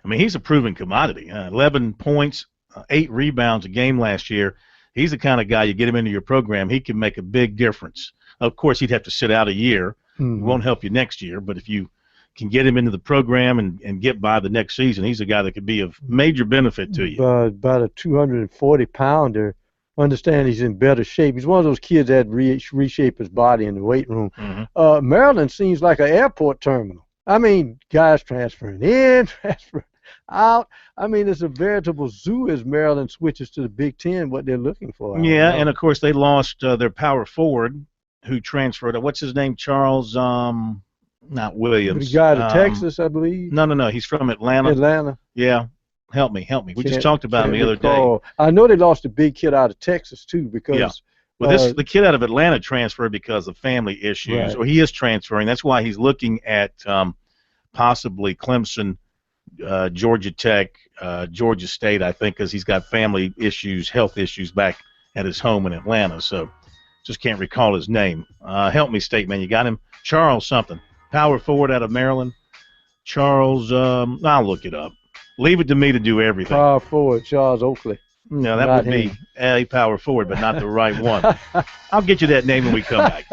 he's a proven commodity. 11 points, 8 rebounds a game last year. He's the kind of guy, you get him into your program, he can make a big difference. Of course, he'd have to sit out a year. It won't help you next year, but if you can get him into the program and get by the next season, he's a guy that could be of major benefit to you. About a 240-pounder. Understand he's in better shape. He's one of those kids that reshape his body in the weight room. Maryland seems like an airport terminal. Guys transferring in, transferring out. It's a veritable zoo as Maryland switches to the Big Ten, what they're looking for. Yeah, and of course they lost their power forward who transferred. What's his name? Charles, not Williams. The guy to Texas, I believe. No. He's from Atlanta. Atlanta. Yeah. Help me. We just talked about him the other day. I know they lost a big kid out of Texas, too, because... Yeah. Well, the kid out of Atlanta transferred because of family issues, right. Or he is transferring. That's why he's looking at possibly Clemson, Georgia Tech, Georgia State, I think, because he's got family issues, health issues back at his home in Atlanta. So just can't recall his name. Help me, Stateman. You got him? Charles something. Power forward out of Maryland. Charles, I'll look it up. Leave it to me to do everything. Power forward, Charles Oakley. No, that Not would be him. a power forward, but not the right one. I'll get you that name when we come back.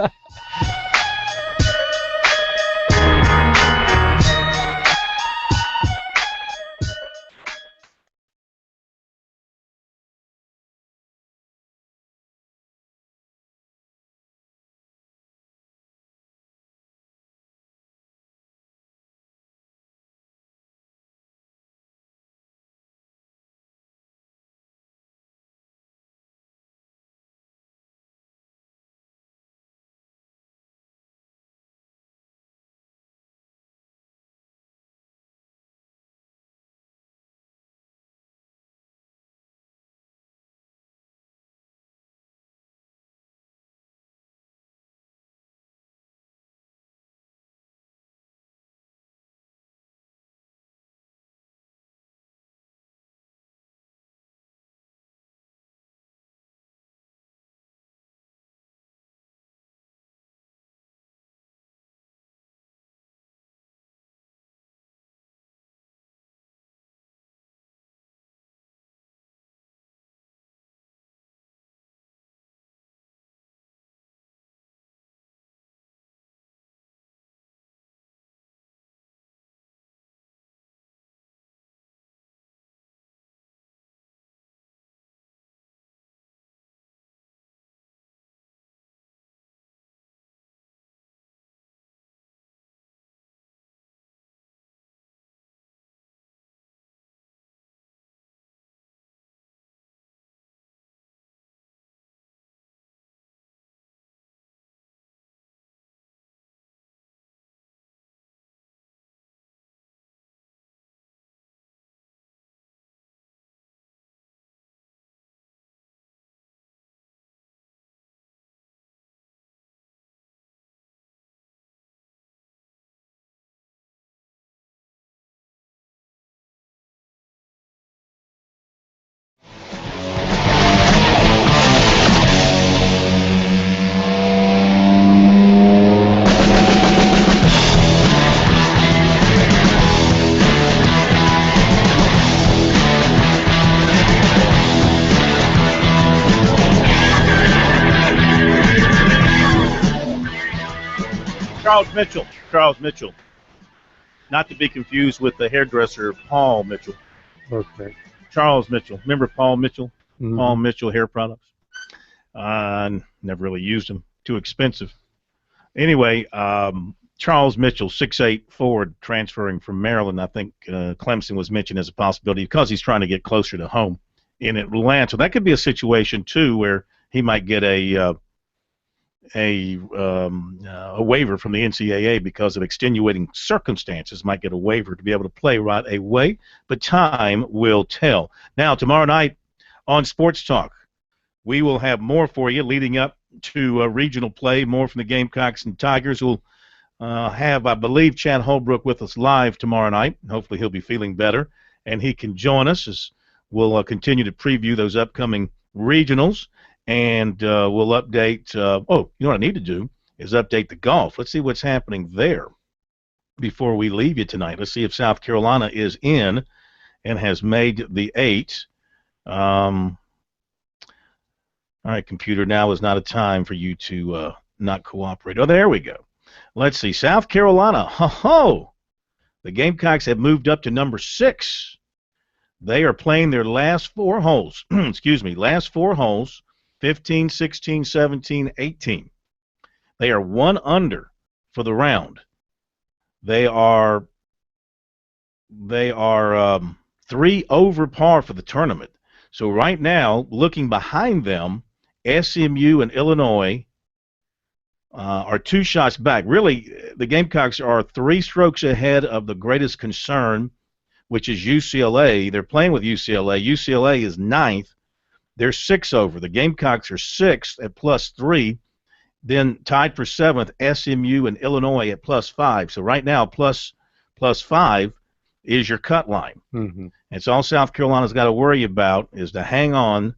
Charles Mitchell. Not to be confused with the hairdresser Paul Mitchell. Okay. Charles Mitchell. Remember Paul Mitchell? Mhm. Paul Mitchell Hair Products. Never really used them. Too expensive. Anyway, Charles Mitchell, 6'8" forward, transferring from Maryland. I think Clemson was mentioned as a possibility because he's trying to get closer to home in Atlanta. So that could be a situation, too, where he might get a waiver from the NCAA because of extenuating circumstances, might get a waiver to be able to play right away, but time will tell. Now, tomorrow night on Sports Talk, we will have more for you leading up to regional play, more from the Gamecocks and Tigers. We'll have, I believe, Chad Holbrook with us live tomorrow night. Hopefully he'll be feeling better, and he can join us as we'll continue to preview those upcoming regionals. And we'll update. You know what I need to do is update the golf. Let's see what's happening there before we leave you tonight. Let's see if South Carolina is in and has made the 8. All right, computer, now is not a time for you to not cooperate. Oh, there we go. Let's see. South Carolina. Ho-ho! The Gamecocks have moved up to number 6. They are playing their last 4 holes. Excuse me, last 4 holes. 15, 16, 17, 18. They are 1 under for the round. They are 3 over par for the tournament. So right now, looking behind them, SMU and Illinois are 2 shots back. Really, the Gamecocks are 3 strokes ahead of the greatest concern, which is UCLA. They're playing with UCLA. UCLA is 9th. They're 6 over. The Gamecocks are 6th at +3. Then tied for 7th, SMU and Illinois at +5. So right now, +5 is your cut line. Mm-hmm. And so all South Carolina's got to worry about is to hang on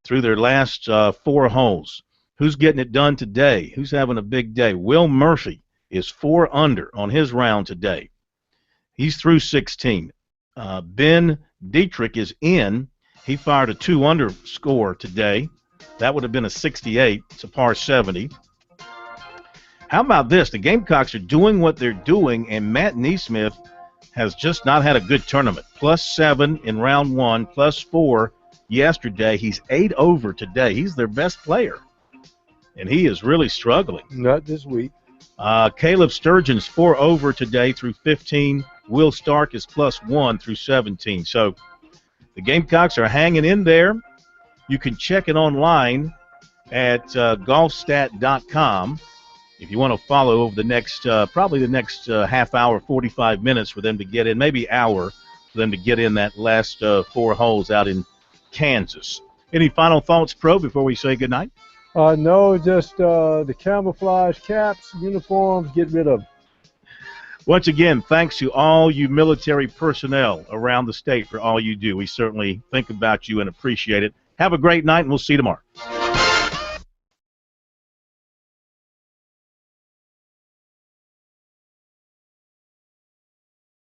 through their last 4 holes. Who's getting it done today? Who's having a big day? Will Murphy is 4 under on his round today. He's through 16. Ben Dietrich is in. He fired a 2-under score today. That would have been a 68. It's a par 70. How about this? The Gamecocks are doing what they're doing, and Matt Neesmith has just not had a good tournament. +7 in round 1, +4 yesterday. He's 8 over today. He's their best player, and he is really struggling. Not this week. Caleb Sturgeon's 4 over today through 15. Will Stark is +1 through 17. So the Gamecocks are hanging in there. You can check it online at golfstat.com if you want to follow over the next, probably the next half hour, 45 minutes for them to get in, maybe hour for them to get in that last 4 holes out in Kansas. Any final thoughts, Pro, before we say goodnight? No, just the camouflage caps, uniforms, get rid of them. Once again, thanks to all you military personnel around the state for all you do. We certainly think about you and appreciate it. Have a great night, and we'll see you tomorrow.